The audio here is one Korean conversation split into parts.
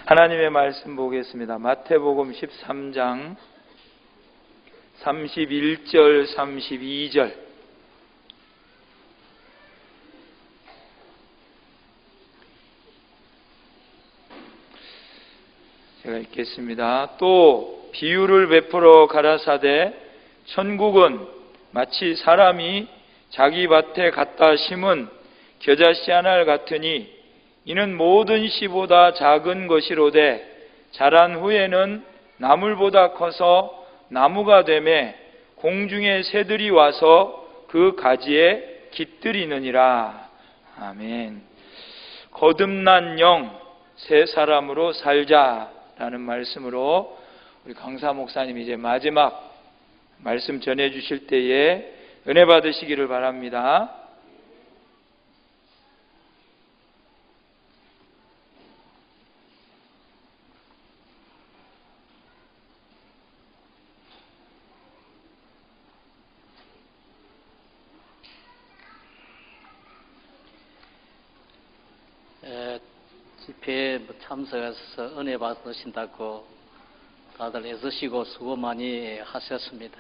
하나님의 말씀 보겠습니다. 마태복음 13장 31절 32절 제가 읽겠습니다. 또 비유를 베풀어 가라사대 천국은 마치 사람이 자기 밭에 갖다 심은 겨자씨 한 알 같으니 이는 모든 씨보다 작은 것이로되 자란 후에는 나물보다 커서 나무가 되매 공중의 새들이 와서 그 가지에 깃들이느니라. 아멘. 거듭난 영 새 사람으로 살자라는 말씀으로 우리 강사 목사님이 이제 마지막 말씀 전해 주실 때에 은혜 받으시기를 바랍니다. 집회에 참석해서 은혜 받으신다고 다들 애쓰시고 수고 많이 하셨습니다.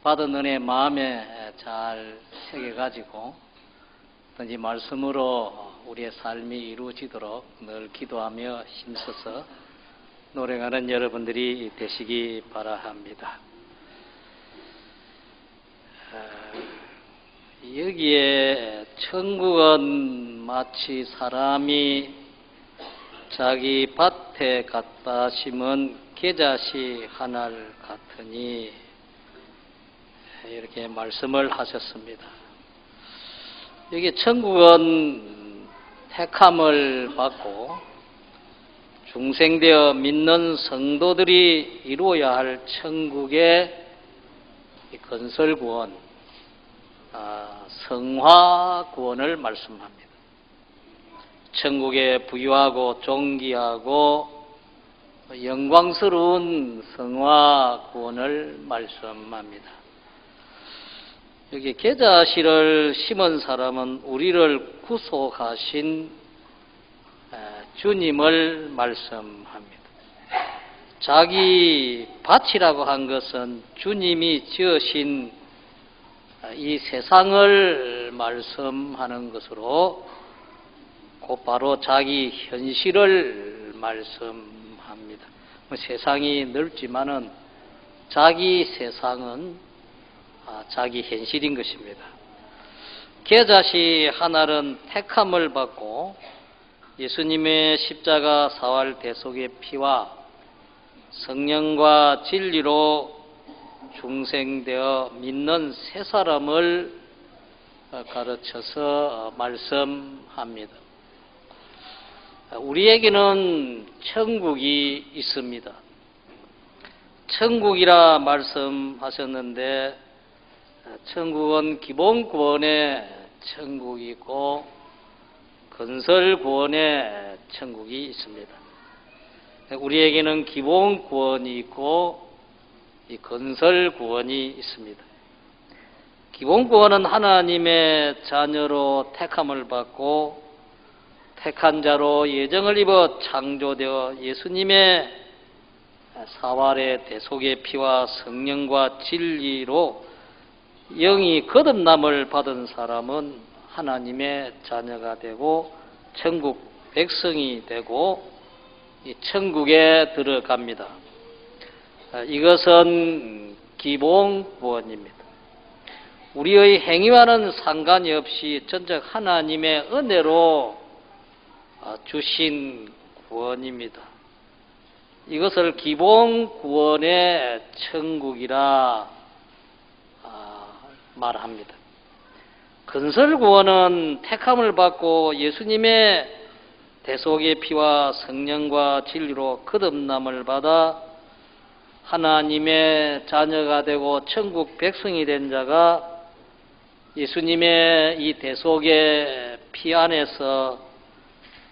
받은 은혜 마음에 잘 새겨가지고 이 말씀으로 우리의 삶이 이루어지도록 늘 기도하며 힘써서 노력하는 여러분들이 되시기 바랍니다. 여기에 천국은 마치 사람이 자기 밭에 갖다 심은 겨자씨 한 알 같으니 이렇게 말씀을 하셨습니다. 여기 천국은 택함을 받고 중생되어 믿는 성도들이 이루어야 할 천국의 건설 구원, 성화 구원을 말씀합니다. 천국의 부유하고 존귀하고 영광스러운 성화 구원을 말씀합니다. 여기 겨자씨를 심은 사람은 우리를 구속하신 주님을 말씀합니다. 자기 밭이라고 한 것은 주님이 지으신 이 세상을 말씀하는 것으로 곧바로 자기 현실을 말씀합니다. 세상이 넓지만은 자기 세상은 자기 현실인 것입니다. 겨자씨 한 알은 택함을 받고 예수님의 십자가 사활 대속의 피와 성령과 진리로 중생되어 믿는 새 사람을 가르쳐서 말씀합니다. 우리에게는 천국이 있습니다. 천국이라 말씀하셨는데 천국은 기본 구원의 천국이 있고 건설 구원의 천국이 있습니다. 우리에게는 기본 구원이 있고 이 건설 구원이 있습니다. 기본 구원은 하나님의 자녀로 택함을 받고 택한 자로 예정을 입어 창조되어 예수님의 사활의 대속의 피와 성령과 진리로 영이 거듭남을 받은 사람은 하나님의 자녀가 되고 천국 백성이 되고 이 천국에 들어갑니다. 이것은 기본 구원입니다. 우리의 행위와는 상관이 없이 전적 하나님의 은혜로 주신 구원입니다. 이것을 기본 구원의 천국이라 말합니다. 건설 구원은 택함을 받고 예수님의 대속의 피와 성령과 진리로 거듭남을 받아 하나님의 자녀가 되고 천국 백성이 된 자가 예수님의 이 대속의 피 안에서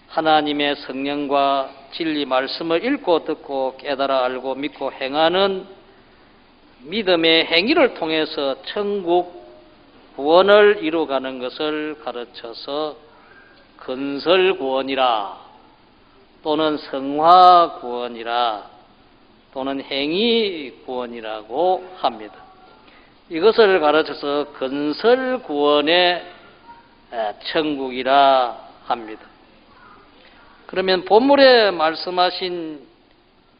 하나님의 성령과 진리 말씀을 읽고 듣고 깨달아 알고 믿고 행하는 믿음의 행위를 통해서 천국 구원을 이루어가는 것을 가르쳐서 건설 구원이라 또는 성화 구원이라 또는 행위 구원이라고 합니다. 이것을 가르쳐서 건설 구원의 천국이라 합니다. 그러면 본문에 말씀하신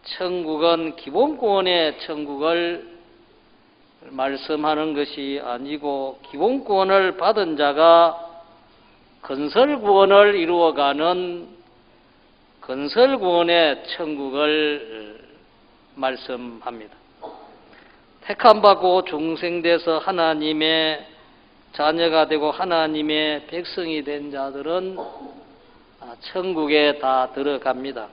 천국은 기본 구원의 천국을 말씀하는 것이 아니고 기본 구원을 받은 자가 건설 구원을 이루어가는 건설 구원의 천국을 말씀합니다. 택함받고 중생돼서 하나님의 자녀가 되고 하나님의 백성이 된 자들은 천국에 다 들어갑니다.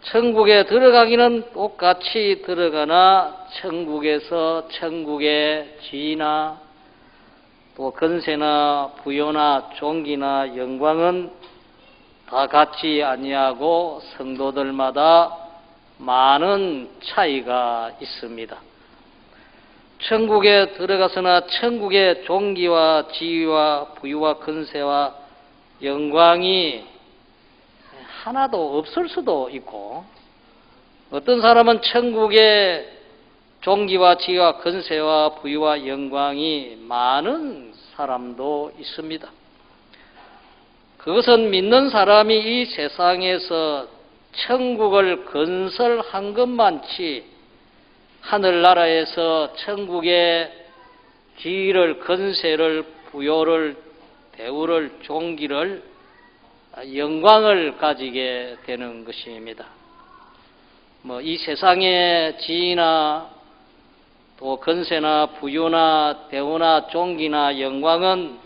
천국에 들어가기는 똑같이 들어가나 천국에서 천국의 지위나 또 건세나 부요나 존귀나 영광은 다 같이 아니하고 성도들마다 많은 차이가 있습니다. 천국에 들어가서나 천국의 존귀와 지위와 부유와 건세와 영광이 하나도 없을 수도 있고, 어떤 사람은 천국의 존귀와 지위와 건세와 부유와 영광이 많은 사람도 있습니다. 그것은 믿는 사람이 이 세상에서 천국을 건설한 것만치 하늘나라에서 천국의 지위를, 건세를, 부요를, 대우를, 존귀를, 영광을 가지게 되는 것입니다. 이 세상의 지위나 또 건세나 부유나 대우나 존귀나 영광은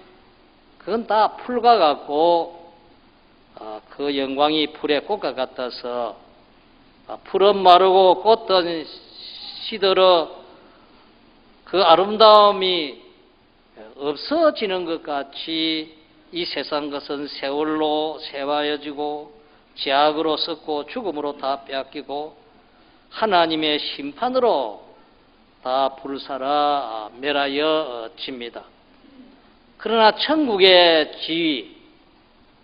그건 다 풀과 같고 그 영광이 풀의 꽃과 같아서 풀은 마르고 꽃은 시들어 그 아름다움이 없어지는 것 같이 이 세상 것은 세월로 세화여지고 제약으로 썩고 죽음으로 다 빼앗기고 하나님의 심판으로 다 불살아 멸하여집니다. 그러나 천국의 지위,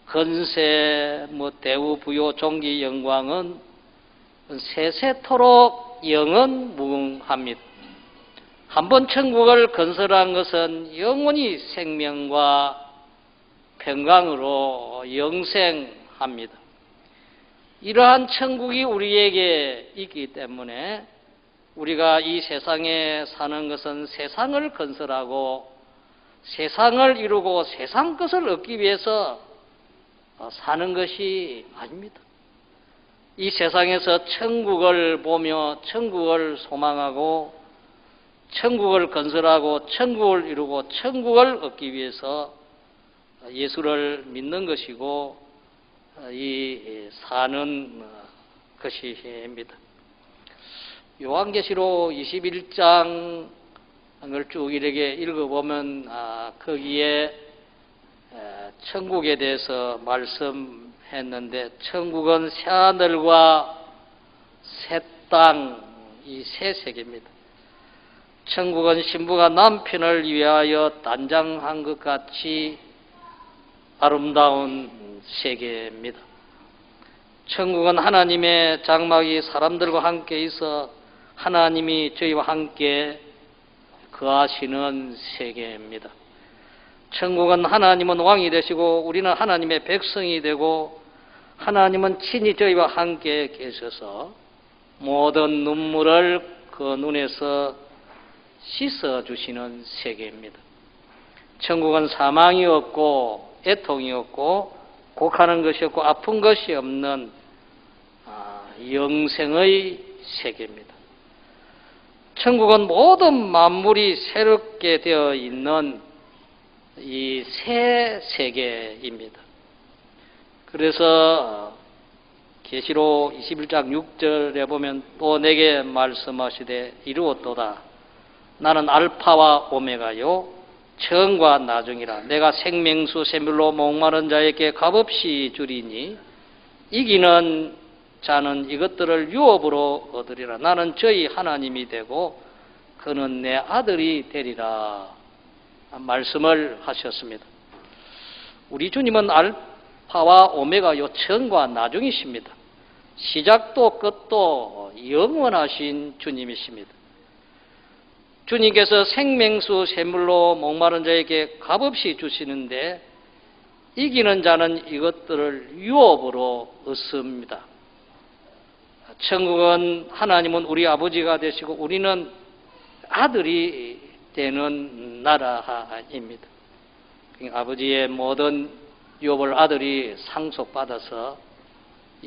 건세, 대우, 부요, 존귀, 영광은 세세토록 영원 무궁합니다. 한번 천국을 건설한 것은 영원히 생명과 평강으로 영생합니다. 이러한 천국이 우리에게 있기 때문에 우리가 이 세상에 사는 것은 세상을 건설하고 세상을 이루고 세상 것을 얻기 위해서 사는 것이 아닙니다. 이 세상에서 천국을 보며 천국을 소망하고 천국을 건설하고 천국을 이루고 천국을 얻기 위해서 예수를 믿는 것이고 이 사는 것입니다. 요한계시록 21장을 쭉 이렇게 읽어보면 거기에 천국에 대해서 말씀했는데 천국은 새하늘과 새 땅, 이 새 세계입니다. 천국은 신부가 남편을 위하여 단장한 것 같이 아름다운 세계입니다. 천국은 하나님의 장막이 사람들과 함께 있어 하나님이 저희와 함께 거하시는 세계입니다. 천국은 하나님은 왕이 되시고 우리는 하나님의 백성이 되고 하나님은 친히 저희와 함께 계셔서 모든 눈물을 그 눈에서 씻어주시는 세계입니다. 천국은 사망이 없고 애통이 없고 곡하는 것이 없고 아픈 것이 없는 영생의 세계입니다. 천국은 모든 만물이 새롭게 되어 있는 이 새 세계입니다. 그래서 계시록 21장 6절에 보면 또 내게 말씀하시되 이루었도다. 나는 알파와 오메가요 처음과 나중이라. 내가 생명수 샘물로 목마른 자에게 값없이 주리니 이기는 자는 이것들을 유업으로 얻으리라. 나는 저희 하나님이 되고 그는 내 아들이 되리라. 말씀을 하셨습니다. 우리 주님은 알파와 오메가 요 처음과 나중이십니다. 시작도 끝도 영원하신 주님이십니다. 주님께서 생명수 샘물로 목마른 자에게 값없이 주시는데 이기는 자는 이것들을 유업으로 얻습니다. 천국은 하나님은 우리 아버지가 되시고 우리는 아들이 되는 나라입니다. 아버지의 모든 유업을 아들이 상속받아서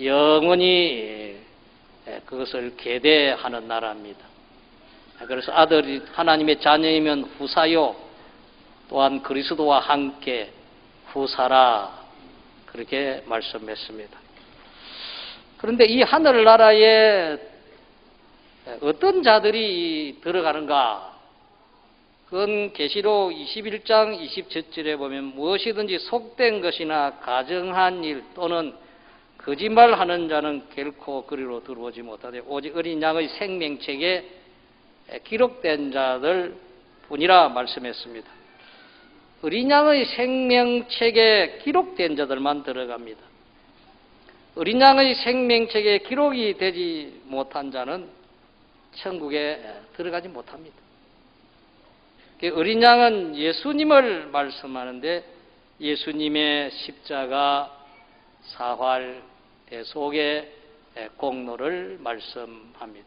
영원히 그것을 계대하는 나라입니다. 그래서 아들이 하나님의 자녀이면 후사요, 또한 그리스도와 함께 후사라, 그렇게 말씀했습니다. 그런데 이 하늘나라에 어떤 자들이 들어가는가? 그건 계시록 21장 27절에 보면 무엇이든지 속된 것이나 가정한 일 또는 거짓말하는 자는 결코 그리로 들어오지 못하되 오직 어린 양의 생명책에 기록된 자들 뿐이라 말씀했습니다. 어린 양의 생명책에 기록된 자들만 들어갑니다. 어린 양의 생명책에 기록이 되지 못한 자는 천국에 들어가지 못합니다. 어린 양은 예수님을 말씀하는데 예수님의 십자가 사활 대속의 공로를 말씀합니다.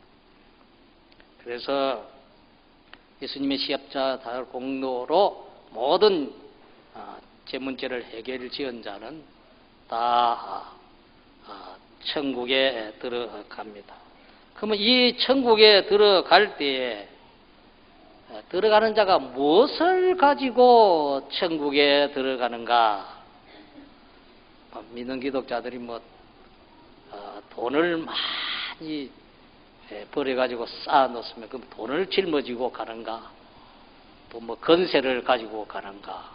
그래서 예수님의 십자가 사활 공로로 모든 제 문제를 해결 지은 자는 다 천국에 들어갑니다. 그러면 이 천국에 들어갈 때에 들어가는 자가 무엇을 가지고 천국에 들어가는가? 믿는 기독자들이 돈을 많이 벌어가지고 쌓아놓으면 그럼 돈을 짊어지고 가는가? 또 건세를 가지고 가는가?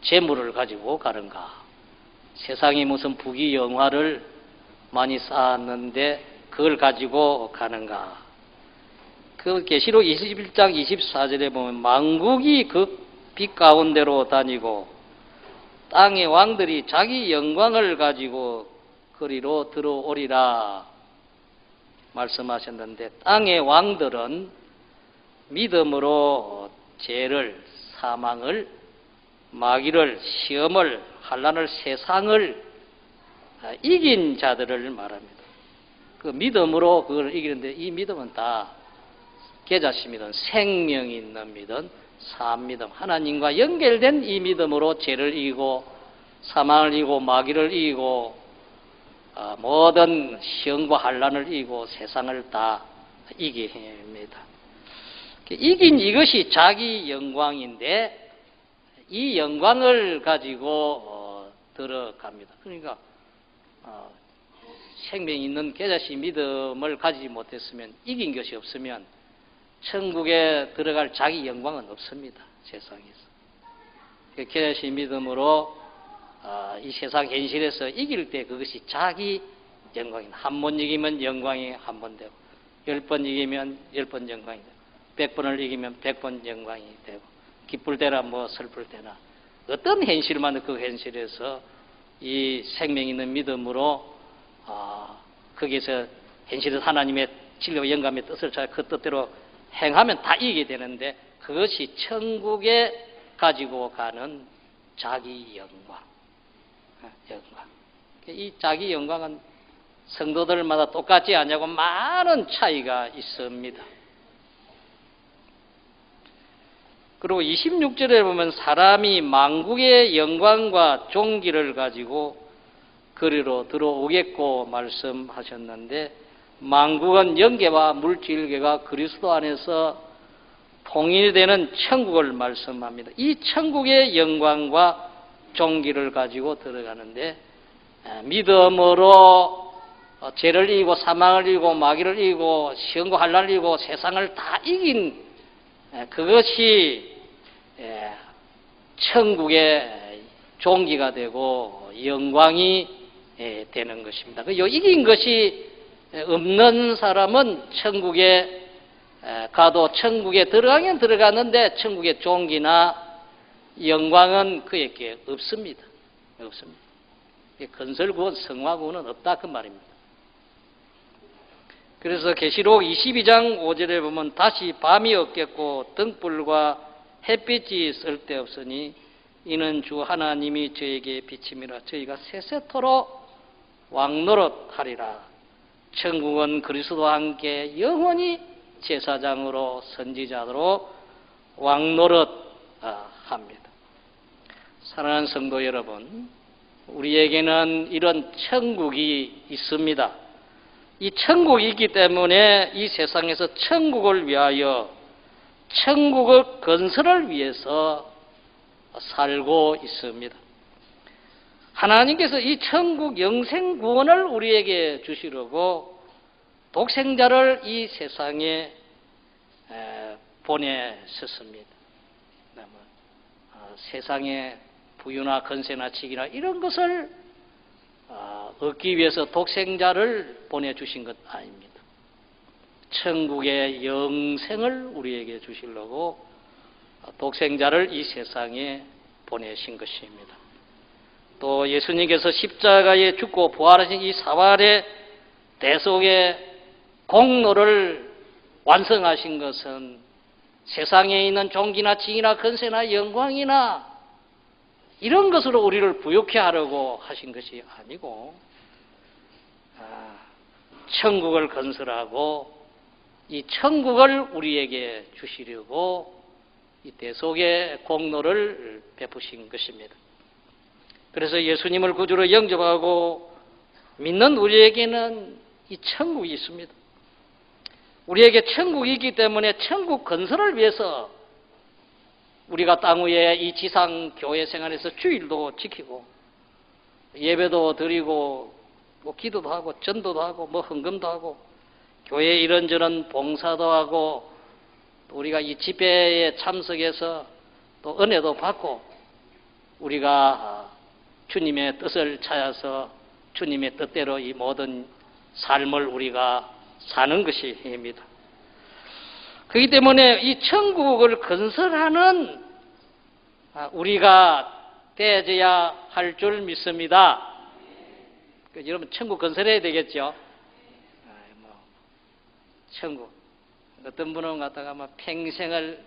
재물을 가지고 가는가? 세상에 무슨 부귀영화를 많이 쌓았는데 그걸 가지고 가는가? 그 계시록 21장 24절에 보면 만국이 그 빛 가운데로 다니고 땅의 왕들이 자기 영광을 가지고 그리로 들어오리라 말씀하셨는데 땅의 왕들은 믿음으로 죄를, 사망을, 마귀를, 시험을, 환난을, 세상을 이긴 자들을 말합니다. 그 믿음으로 그걸 이기는데 이 믿음은 다 계자씨 믿음, 생명 있는 믿음, 산 믿음, 하나님과 연결된 이 믿음으로 죄를 이기고 사망을 이기고 마귀를 이기고 모든 시험과 환난을 이기고 세상을 다 이깁니다. 이긴 이것이 자기 영광인데 이 영광을 가지고 들어갑니다. 그러니까 생명 있는 계자씨 믿음을 가지지 못했으면 이긴 것이 없으면 천국에 들어갈 자기 영광은 없습니다. 세상에서. 계자씨 믿음으로 이 세상 현실에서 이길 때 그것이 자기 영광입니다. 한 번 이기면 영광이 한 번 되고 10번 이기면 10번 영광이 되고 100번을 이기면 100번 영광이 되고 기쁠 때나 슬플 때나 어떤 현실만 그 현실에서 이 생명 있는 믿음으로 거기서 현실에서 하나님의 진리와 영감의 뜻을 잘 그 뜻대로 행하면 다 이기게 되는데 그것이 천국에 가지고 가는 자기 영광. 이 자기 영광은 성도들마다 똑같지 않냐고 많은 차이가 있습니다. 그리고 26절에 보면 사람이 만국의 영광과 존귀를 가지고 그리로 들어오겠고 말씀하셨는데 만국은 영계와 물질계가 그리스도 안에서 통일되는 천국을 말씀합니다. 이 천국의 영광과 존귀를 가지고 들어가는데 믿음으로 죄를 이기고 사망을 이기고 마귀를 이기고 시험과 환난을 이기고 세상을 다 이긴 그것이 천국의 존귀가 되고 영광이 되는 것입니다. 그 이긴 것이 없는 사람은 천국에 가도 천국에 들어가긴 들어갔는데 천국의 존귀나 영광은 그에게 없습니다. 없습니다. 건설구원, 성화구원은 없다 그 말입니다. 그래서 계시록 22장 5절에 보면 다시 밤이 없겠고 등불과 햇빛이 쓸데없으니 이는 주 하나님이 저에게 비침이라 저희가 세세토록 왕노릇하리라. 천국은 그리스도와 함께 영원히 제사장으로 선지자로 왕노릇합니다. 사랑하는 성도 여러분, 우리에게는 이런 천국이 있습니다. 이 천국이 있기 때문에 이 세상에서 천국을 위하여 천국의 건설을 위해서 살고 있습니다. 하나님께서 이 천국 영생 구원을 우리에게 주시려고 독생자를 이 세상에 보내셨습니다. 세상에 부유나 건세나 직이나 이런 것을 얻기 위해서 독생자를 보내주신 것 아닙니다. 천국의 영생을 우리에게 주시려고 독생자를 이 세상에 보내신 것입니다. 또 예수님께서 십자가에 죽고 부활하신 이 사활의 대속의 공로를 완성하신 것은 세상에 있는 종기나 징이나 건세나 영광이나 이런 것으로 우리를 부욕해 하려고 하신 것이 아니고 천국을 건설하고 이 천국을 우리에게 주시려고 이 대속의 공로를 베푸신 것입니다. 그래서 예수님을 구주로 영접하고 믿는 우리에게는 이 천국이 있습니다. 우리에게 천국이 있기 때문에 천국 건설을 위해서 우리가 땅 위에 이 지상 교회 생활에서 주일도 지키고 예배도 드리고 뭐 기도도 하고 전도도 하고 뭐 헌금도 하고 교회 이런저런 봉사도 하고 또 우리가 이 집회에 참석해서 또 은혜도 받고 우리가 주님의 뜻을 찾아서 주님의 뜻대로 이 모든 삶을 우리가 사는 것입니다. 그렇기 때문에 이 천국을 건설하는 우리가 되어야 할 줄 믿습니다. 여러분 천국 건설해야 되겠죠? 천국. 어떤 분은 갖다가 막 평생을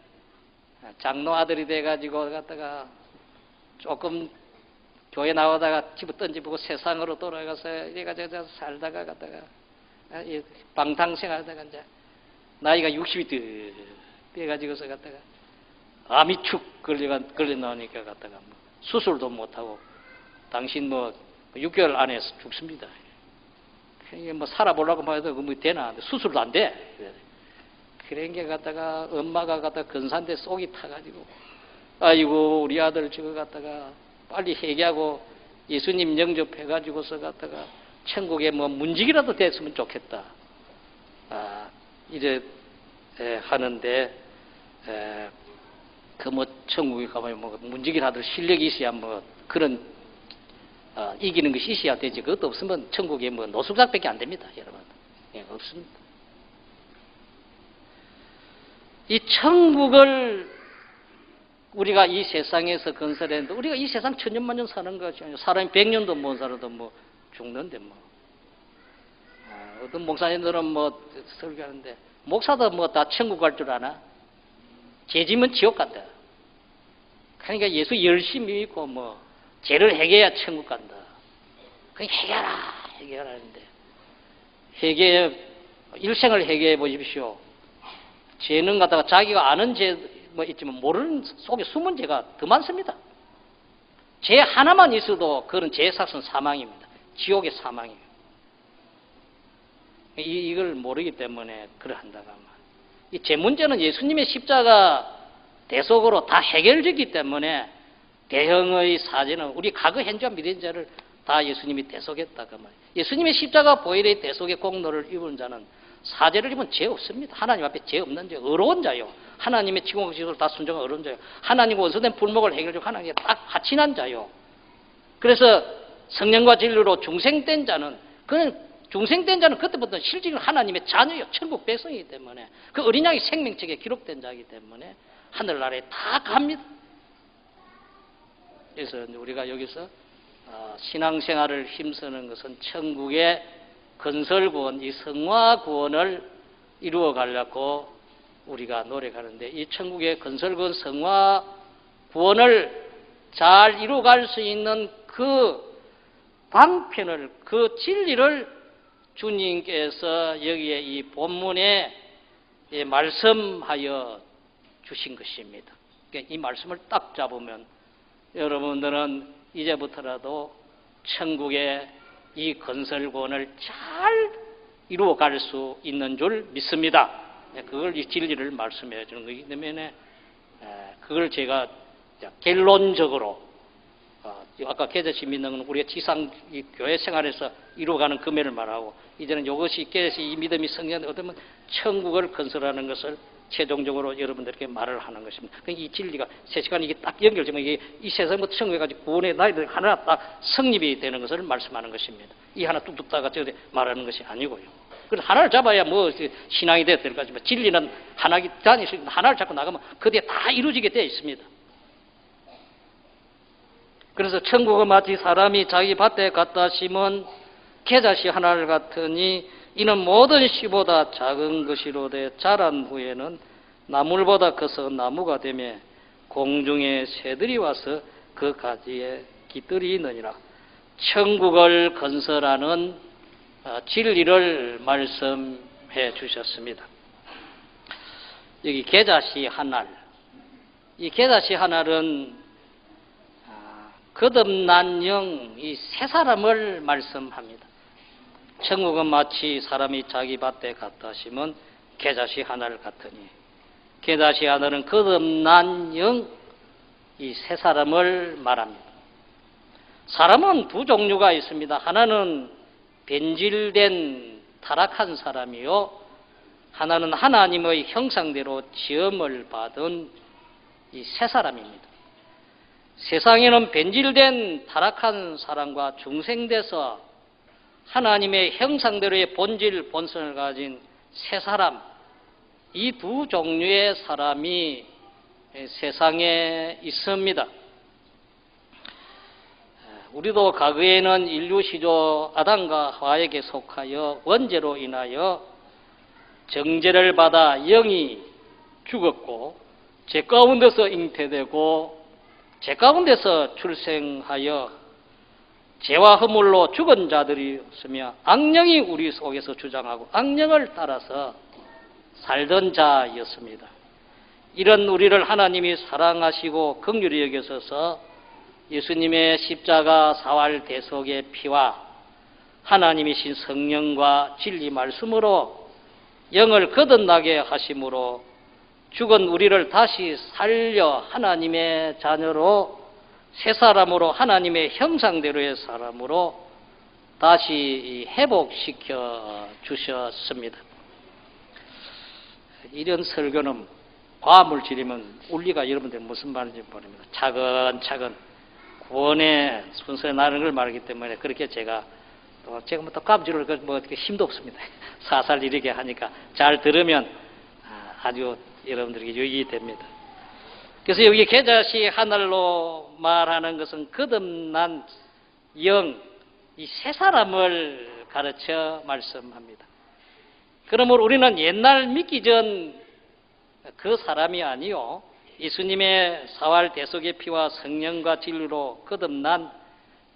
장로 아들이 돼가지고 갖다가 조금 교회 나오다가 집을 던지고 세상으로 돌아가서 이래가지고 살다가 갖다가 방탕생활하다가 이제 나이가 60이 돼가지고서 갖다가 암이 축 걸려 나오니까 갖다가 뭐 수술도 못하고 당신 뭐 6개월 안에 죽습니다. 뭐 살아보려고 해도 뭐 되나 수술도 안 돼. 그런 게 갖다가 엄마가 갖다가 근사한데 속이 타가지고 아이고 우리 아들 저거 갖다가 빨리 회개하고 예수님 영접해가지고서 갖다가 천국에 뭐 문직이라도 됐으면 좋겠다. 이래 하는데 그 뭐 천국에 가면 뭐 문직이라도 실력이 있어야 뭐 그런 이기는 것이 있어야 되지. 그것도 없으면 천국에 뭐 노숙자밖에 안 됩니다, 여러분. 예, 없습니다. 이 천국을 우리가 이 세상에서 건설했는데 우리가 이 세상 천년만년 사는 것이 아니고 사람이 100년도 못 살아도 뭐 죽는데 뭐 어떤 목사님들은 뭐 설교하는데 목사도 뭐 다 천국 갈 줄 아나? 죄지면 지옥 간다. 그러니까 예수 열심히 믿고 뭐 죄를 해결해야 천국 간다. 그냥 해결하는데 일생을 해결해 보십시오. 죄는 갖다가 자기가 아는 죄 뭐 있지만 모르는 속에 숨은 죄가 더 많습니다. 죄 하나만 있어도 그런 죄의 삭은 사망입니다. 지옥의 사망이에요. 이걸 모르기 때문에 그러한다가 이 죄 문제는 예수님의 십자가 대속으로 다 해결되기 때문에 대형의 사제는 우리 과거 현재와 미래 현재를 다 예수님이 대속했다가 말이에요. 예수님의 십자가 보혈의 대속의 공로를 입은 자는 사제를 입은 죄 없습니다. 하나님 앞에 죄 없는 자, 의로운 자요. 하나님의 지공의 지도를 다 순종한 의로운 자요. 하나님과 원수된 불목을 해결하고 하나님께 딱 하친한 자요. 그래서 성령과 진리로 중생된 자는 그때부터 실질은 하나님의 자녀요. 천국 백성이기 때문에 그 어린 양이 생명책에 기록된 자이기 때문에 하늘나라에 다 갑니다. 그래서 우리가 여기서 신앙생활을 힘쓰는 것은 천국의 건설구원, 이 성화구원을 이루어 가려고 우리가 노력하는데, 이 천국의 건설구원, 성화구원을 잘 이루어갈 수 있는 그 방편을, 그 진리를 주님께서 여기에 이 본문에 말씀하여 주신 것입니다. 그러니까 이 말씀을 딱 잡으면 여러분들은 이제부터라도 천국의 이 건설권을 잘 이루어갈 수 있는 줄 믿습니다. 그걸, 이 진리를 말씀해 주는 거기 때문에 그걸 제가 결론적으로 아까 계자시 믿는 건 우리가 지상 이 교회 생활에서 이루어가는 금해를 말하고, 이제는 이것이 계자시 이 믿음이 성장되면 어쩌면 천국을 건설하는 것을 최종적으로 여러분들께 말을 하는 것입니다. 이 진리가 3시간 이게 딱 연결되면 이게 이 세상부터 천국에까지 구원의 나이들 하나 딱 성립이 되는 것을 말씀하는 것입니다. 이 하나 뚝뚝 따가 저래 말하는 것이 아니고요. 그래서 하나를 잡아야 뭐 신앙이 돼야 될 것이지만, 진리는 하나기 단위씩 하나를 잡고 나가면 그게 다 이루어지게 되어 있습니다. 그래서 천국은 마치 사람이 자기 밭에 갖다 심은 겨자씨 하나를 같으니, 이는 모든 씨보다 작은 것이로되 자란 후에는 나물보다 커서 나무가 되며 공중에 새들이 와서 그 가지에 깃들이느니라. 천국을 건설하는 진리를 말씀해 주셨습니다. 여기 겨자씨 한 알, 이 겨자씨 한 알은 거듭난 영, 이 새 사람을 말씀합니다. 천국은 마치 사람이 자기 밭에 갖다 심은 겨자씨 하나를 같으니, 겨자씨 하나는 거듭난 영, 이 새 사람을 말합니다. 사람은 두 종류가 있습니다. 하나는 변질된 타락한 사람이요, 하나는 하나님의 형상대로 지음을 받은 이 새 사람입니다. 세상에는 변질된 타락한 사람과 중생돼서 하나님의 형상대로의 본질, 본성을 가진 새 사람, 이 두 종류의 사람이 세상에 있습니다. 우리도 과거에는 인류 시조 아담과 하와에게 속하여 원죄로 인하여 정죄를 받아 영이 죽었고, 죄 가운데서 잉태되고 죄 가운데서 출생하여 죄와 허물로 죽은 자들이었으며, 악령이 우리 속에서 주장하고 악령을 따라서 살던 자였습니다. 이런 우리를 하나님이 사랑하시고 긍휼히 여기셔서 예수님의 십자가 사활 대속의 피와 하나님이신 성령과 진리 말씀으로 영을 거듭나게 하심으로 죽은 우리를 다시 살려 하나님의 자녀로, 새 사람으로, 하나님의 형상대로의 사람으로 다시 회복시켜 주셨습니다. 이런 설교는 과물질이면 울리가 여러분들 무슨 말인지 모릅니다. 차근차근 구원의 순서에 나는 걸 말하기 때문에 그렇게 제가 뭐 또 까부지를 뭐 힘도 없습니다. 사살 이르게 하니까 잘 들으면 아주 여러분들에게 유익이 됩니다. 그래서 여기 겨자씨 하늘로 말하는 것은 거듭난 영, 이 새 사람을 가르쳐 말씀합니다. 그러므로 우리는 옛날 믿기 전 그 사람이 아니요, 예수님의 사활 대속의 피와 성령과 진리로 거듭난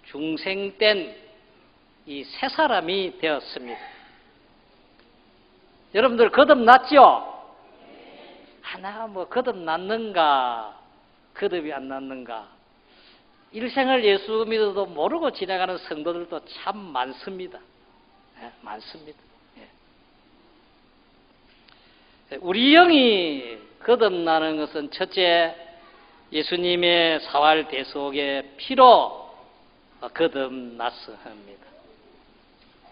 중생된 이 새 사람이 되었습니다. 여러분들 거듭났죠? 하나 뭐 거듭났는가, 거듭이 안 났는가, 일생을 예수 믿어도 모르고 지나가는 성도들도 참 많습니다. 많습니다. 우리 영이 거듭나는 것은 첫째, 예수님의 사활 대속의 피로 거듭났습니다.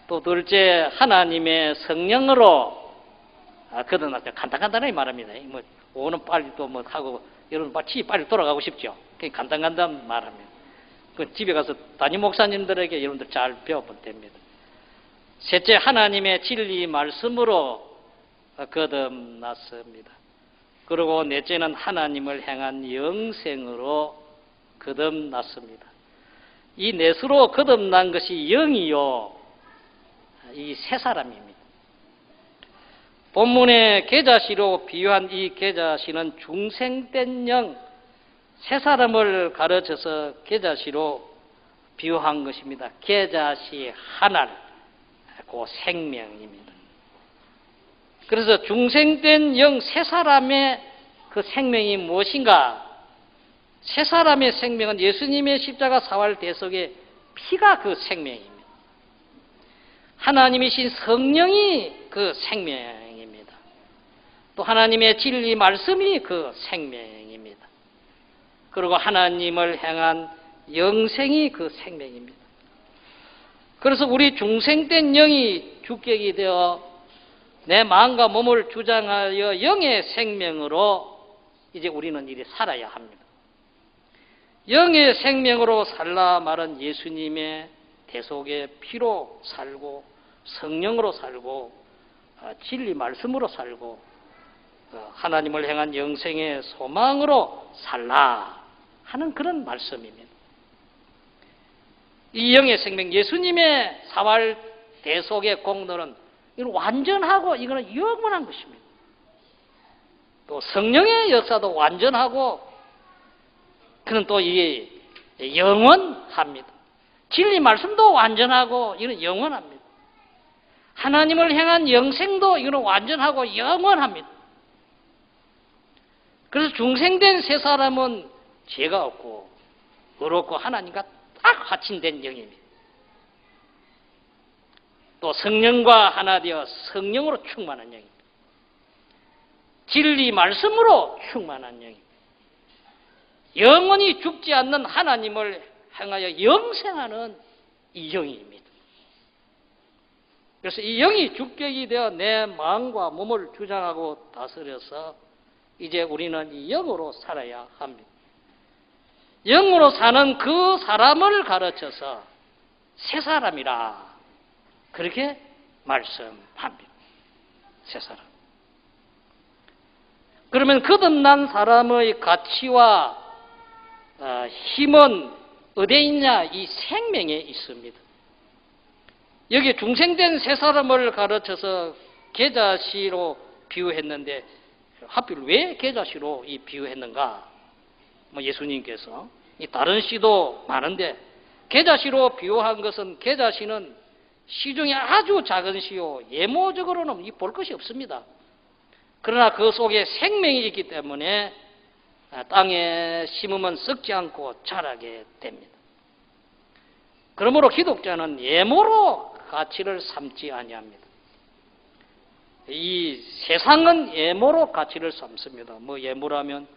또 둘째, 하나님의 성령으로 거듭났죠. 간단하게 말합니다. 뭐 오는 빨리 또 뭐 하고 여러분 빨리 돌아가고 싶죠. 간단한 말합니다. 그 집에 가서 담임 목사님들에게 여러분들 잘 배워보면 됩니다. 셋째, 하나님의 진리 말씀으로 거듭났습니다. 그리고 넷째는 하나님을 향한 영생으로 거듭났습니다. 이 넷으로 거듭난 것이 영이요, 이 세 사람입니다. 본문의 계자시로 비유한 이 계자시는 중생된 영, 세 사람을 가르쳐서 계자시로 비유한 것입니다. 계자시 하날, 그 생명입니다. 그래서 중생된 영 세 사람의 그 생명이 무엇인가? 세 사람의 생명은 예수님의 십자가 사활 대속의 피가 그 생명입니다. 하나님이신 성령이 그 생명입니다. 또 하나님의 진리 말씀이 그 생명입니다. 그리고 하나님을 향한 영생이 그 생명입니다. 그래서 우리 중생된 영이 주격이 되어 내 마음과 몸을 주장하여 영의 생명으로 이제 우리는 이리 살아야 합니다. 영의 생명으로 살라 말은 예수님의 대속의 피로 살고 성령으로 살고 진리 말씀으로 살고 하나님을 향한 영생의 소망으로 살라 하는 그런 말씀입니다. 이 영의 생명, 예수님의 사활 대속의 공로는 이건 완전하고 이거는 영원한 것입니다. 또 성령의 역사도 완전하고 그는 또 이게 영원합니다. 진리 말씀도 완전하고 이건 영원합니다. 하나님을 향한 영생도 이건 완전하고 영원합니다. 그래서 중생된 세 사람은 죄가 없고 의롭고 하나님과 딱 화친된 영입니다. 또 성령과 하나 되어 성령으로 충만한 영입니다. 진리 말씀으로 충만한 영입니다. 영원히 죽지 않는 하나님을 향하여 영생하는 이 영입니다. 그래서 이 영이 주격이 되어 내 마음과 몸을 주장하고 다스려서 이제 우리는 이 영으로 살아야 합니다. 영으로 사는 그 사람을 가르쳐서 새 사람이라 그렇게 말씀합니다. 새 사람. 그러면 거듭난 사람의 가치와 힘은 어디에 있냐? 이 생명에 있습니다. 여기 중생된 세 사람을 가르쳐서 계자시로 비유했는데 하필 왜 계자시로 이 비유했는가? 예수님께서 이 다른 시도 많은데 계자시로 비유한 것은 계자시는 시 중에 아주 작은 시요 예모적으로는 볼 것이 없습니다. 그러나 그 속에 생명이 있기 때문에 땅에 심으면 썩지 않고 자라게 됩니다. 그러므로 기독자는 예모로 가치를 삼지 아니합니다. 이 세상은 예모로 가치를 삼습니다. 예모라면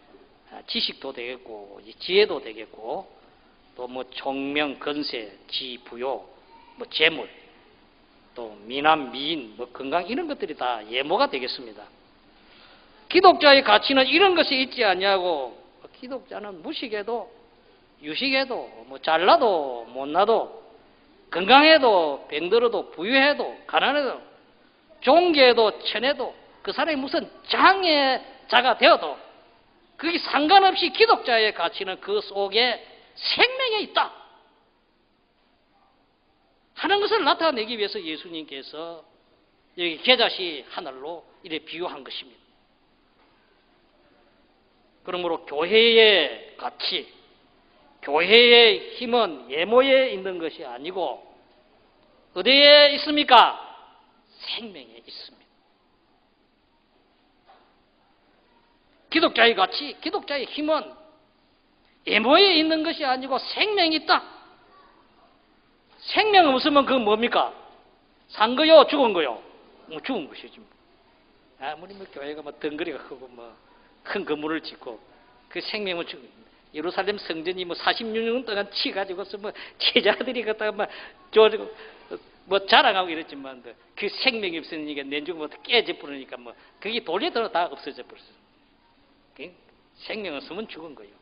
지식도 되겠고 지혜도 되겠고 또 총명, 건세, 지, 부요, 재물, 또 미남, 미인, 건강 이런 것들이 다 예모가 되겠습니다. 기독자의 가치는 이런 것이 있지 않냐고 기독자는 무식해도 유식해도 잘나도 못나도 건강해도 병들어도 부유해도 가난해도 종교해도 천해도 그 사람이 무슨 장애자가 되어도 그게 상관없이 기독자의 가치는 그 속에 생명에 있다 하는 것을 나타내기 위해서 예수님께서 여기 계자시 하늘로 이래 비유한 것입니다. 그러므로 교회의 가치, 교회의 힘은 예모에 있는 것이 아니고 어디에 있습니까? 생명에 있습니다. 기독자의 가치, 기독자의 힘은 예모에 있는 것이 아니고 생명이 있다. 생명 없으면 그건 뭡니까? 산 거요, 죽은 거요? 죽은 것이지. 아무리 교회가 덩그리가 크고 큰 건물을 짓고 그 생명은 예루살렘 성전이 46년 동안 치가지고서 제자들이 갖다가 자랑하고 이랬지만 그 생명이 없으니까 내주고 깨져 버리니까 그게 돌려들어 다 없어져 버렸어. 생명 없으면 죽은 거예요.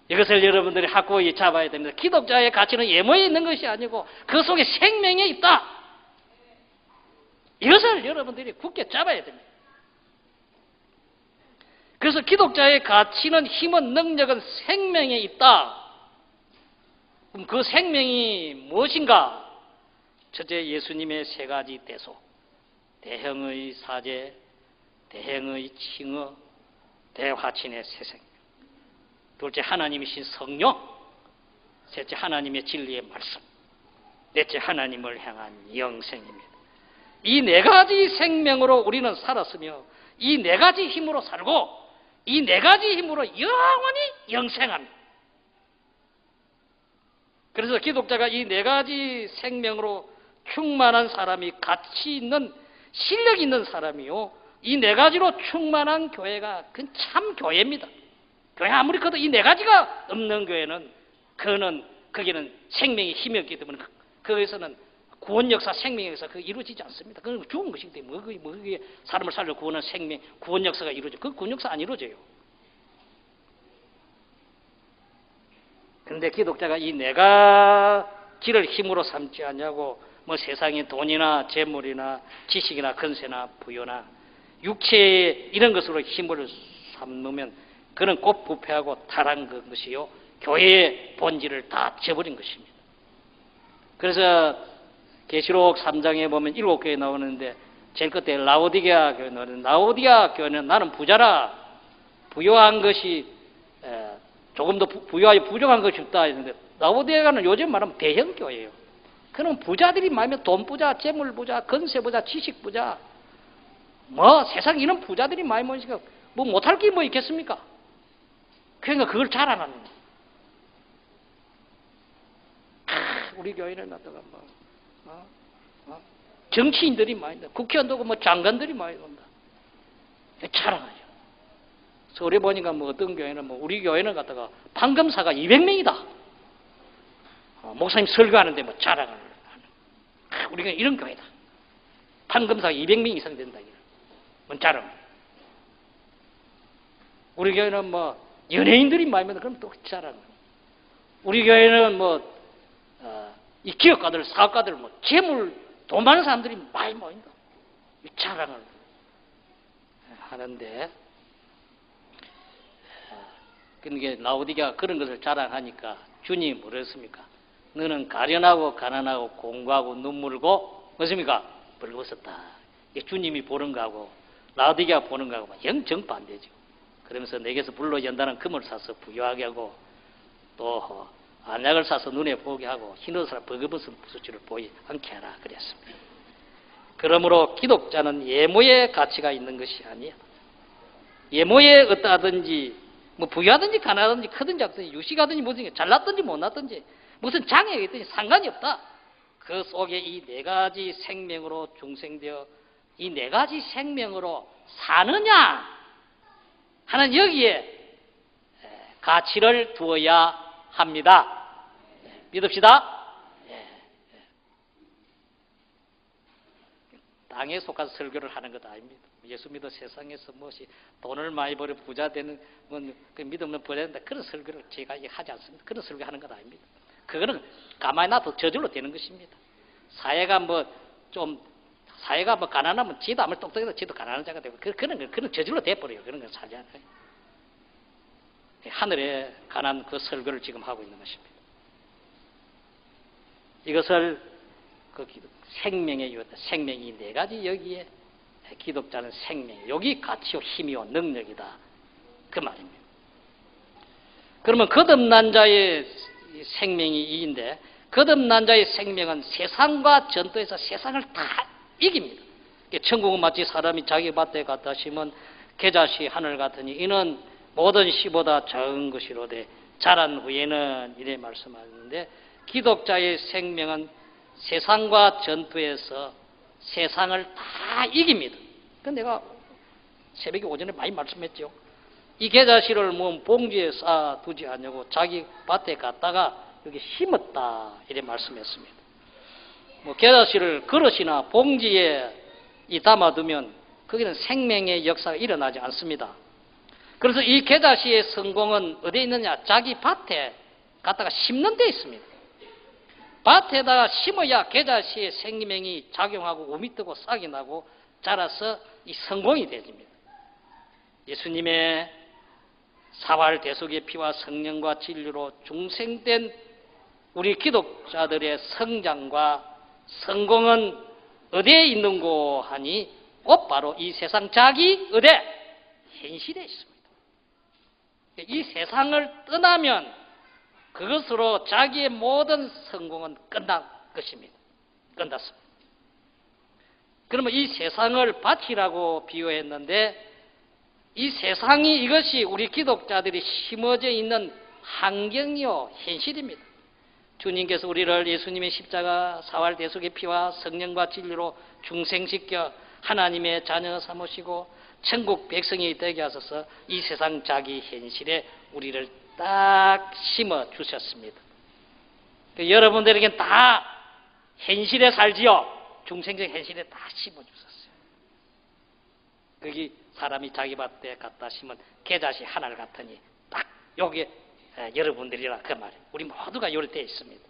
이것을 여러분들이 확고히 잡아야 됩니다. 기독자의 가치는 예모에 있는 것이 아니고 그 속에 생명이 있다. 이것을 여러분들이 굳게 잡아야 됩니다. 그래서 기독자의 가치는, 힘은, 능력은 생명에 있다. 그럼 그 생명이 무엇인가? 첫째, 예수님의 세 가지 대소. 대형의 사제, 대행의 칭어, 대화친의 새생. 둘째, 하나님이신 성령. 셋째, 하나님의 진리의 말씀. 넷째, 하나님을 향한 영생입니다. 이 네 가지 생명으로 우리는 살았으며 이 네 가지 힘으로 살고 이 네 가지 힘으로 영원히 영생합니다. 그래서 기독자가 이 네 가지 생명으로 충만한 사람이, 가치 있는, 실력 있는 사람이요, 이 네 가지로 충만한 교회가 그건 참 교회입니다. 교회 아무리 커도 이 네 가지가 없는 교회는 거기는 생명의 힘이 없기 때문에 거기서는 구원 역사, 생명 역사 그 이루어지지 않습니다. 그건 죽은 것이기 때문에 그게 사람을 살려 구원하는 생명, 구원 역사가 이루어져. 그 구원 역사 안 이루어져요. 그런데 기독자가 이 네 가지를 힘으로 삼지 않냐고 뭐 세상의 돈이나 재물이나 지식이나 건세나 부여나 육체 이런 것으로 힘을 삼으면 그는 곧 부패하고 타락한 것이요, 교회의 본질을 다 저버린 것입니다. 그래서 계시록 3장에 보면 7교회 나오는데 제일 끝에 라오디게아 교회 나오는데, 라오디게아 교회는 나는 부자라, 부유한 것이 조금 더 부유하게 부족한 것이 없다 했는데, 라오디게아는 요즘 말하면 대형교회예요. 그는 부자들이 많으면 돈 부자, 재물 부자, 건세 부자, 지식 부자, 뭐 세상 이런 부자들이 많이 모이니까 뭐 못할 게 뭐 있겠습니까? 그러니까 그걸 자랑하는 거예요. 우리 교회는 나다가 정치인들이 많이 온다. 국회의원도 뭐 장관들이 많이 온다. 자랑하죠. 서울에 보니까 뭐 어떤 교회는 뭐 우리 교회는 갖다가 판검사가 200명이다. 목사님 설교하는데 뭐 자랑을 하는. 우리가 이런 교회다. 판검사가 200명 이상 된다. 뭔 자랑. 우리 교회는 뭐 연예인들이 많이 오면 그럼 또 자랑. 우리 교회는 뭐 이 기업가들, 사업가들, 뭐 재물, 돈 많은 사람들이 많이 모인다. 자랑을 하는데, 그러니까 라오디게아가 그런 것을 자랑하니까 주님이 뭐랬습니까? 너는 가련하고 가난하고 공고하고 눈물고 무엇입니까? 벌거벗었다. 이게 주님이 보는 거하고 라오디게아 보는 거하고 영정반대죠. 그러면서 내게서 불로 연단한 금을 사서 부유하게 하고 또 안약을 사서 눈에 보게 하고 흰옷을 벌거벗은 부수치를 보이지 않게 하라 그랬습니다. 그러므로 기독자는 예모의 가치가 있는 것이 아니야. 예모에 어떠하든지 뭐 부유하든지 가난하든지 크든지 작든지 유식하든지 뭐든지 잘났든지 못났든지 무슨 장애가 있든지 상관이 없다. 그 속에 이 네 가지 생명으로 중생되어 이 네 가지 생명으로 사느냐 하는 여기에 가치를 두어야 합니다. 믿읍시다. 땅에 속아서 설교를 하는 것 아닙니다. 예수 믿어 세상에서 무엇이 돈을 많이 벌어 부자 되는 그 믿음은 부자 된다. 그런 설교를 제가 하지 않습니다. 그런 설교하는 것 아닙니다. 그거는 가만히 놔도 저절로 되는 것입니다. 사회가 뭐 가난하면 지도 아무리 똑똑해도 지도 가난한 자가 되고 그런 저절로 돼버려요. 그런 건 살지 않아요. 하늘에 관한 그 설교를 지금 하고 있는 것입니다. 이것을 그 생명의 유다, 생명이 네 가지 여기에 기독자는 생명, 여기 가치요 힘이요 능력이다. 그 말입니다. 그러면 거듭난 자의 생명이 이인데 거듭난 자의 생명은 세상과 전투에서 세상을 다 이깁니다. 천국은 마치 사람이 자기 밭에 갖다 심은 겨자씨 하늘 같으니 이는 모든 씨보다 작은 것이로되 자란 후에는 이래 말씀하는데 기독자의 생명은 세상과 전투에서 세상을 다 이깁니다. 그 내가 새벽에 오전에 많이 말씀했죠. 이 겨자씨를 뭐 봉지에 쌓아두지 않냐고 자기 밭에 갔다가 여기 심었다 이래 말씀했습니다. 뭐 겨자씨를 그릇이나 봉지에 담아두면 거기는 생명의 역사가 일어나지 않습니다. 그래서 이 겨자씨의 성공은 어디에 있느냐? 자기 밭에 갖다가 심는 데 있습니다. 밭에다가 심어야 겨자씨의 생명이 작용하고 우미 뜨고 싹이 나고 자라서 이 성공이 되집니다. 예수님의 사활 대속의 피와 성령과 진리로 중생된 우리 기독자들의 성장과 성공은 어디에 있는고 하니 곧 바로 이 세상 자기 어디? 현실에 있습니다. 이 세상을 떠나면 그것으로 자기의 모든 성공은 끝난 것입니다. 끝났습니다. 그러면 이 세상을 밭이라고 비유했는데 이 세상이 이것이 우리 기독자들이 심어져 있는 환경이요 현실입니다. 주님께서 우리를 예수님의 십자가 사활 대속의 피와 성령과 진리로 중생시켜 하나님의 자녀 삼으시고 천국 백성이 되게 하셔서 이 세상 자기 현실에 우리를 딱 심어 주셨습니다. 여러분들에겐 다 현실에 살지요. 중생적 현실에 다 심어 주셨어요. 거기 사람이 자기 밭에 갖다 심은 겨자씨 하나를 같으니 딱 여기에 여러분들이라 그 말이에요. 우리 모두가 요리 되어 있습니다.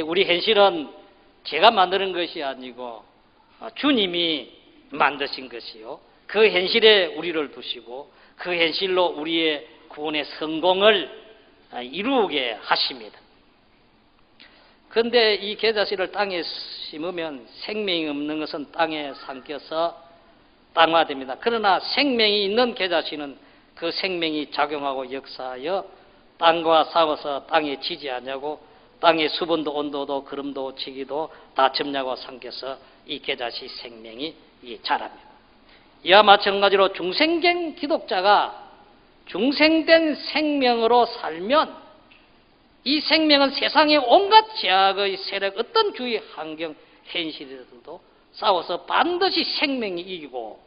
우리 현실은 제가 만드는 것이 아니고 주님이 만드신 것이요. 그 현실에 우리를 두시고 그 현실로 우리의 구원의 성공을 이루게 하십니다. 그런데 이 겨자씨를 땅에 심으면 생명이 없는 것은 땅에 삼켜서 땅화됩니다. 그러나 생명이 있는 겨자씨는 그 생명이 작용하고 역사하여 땅과 싸워서 땅에 지지 않냐고 땅의 수분도 온도도 거름도 지기도 다 점냐고 삼켜서 이 겨자씨 생명이 자랍니다. 이와 마찬가지로 중생된 기독자가 중생된 생명으로 살면 이 생명은 세상의 온갖 제약의 세력 어떤 주위 환경 현실에서도 싸워서 반드시 생명이 이기고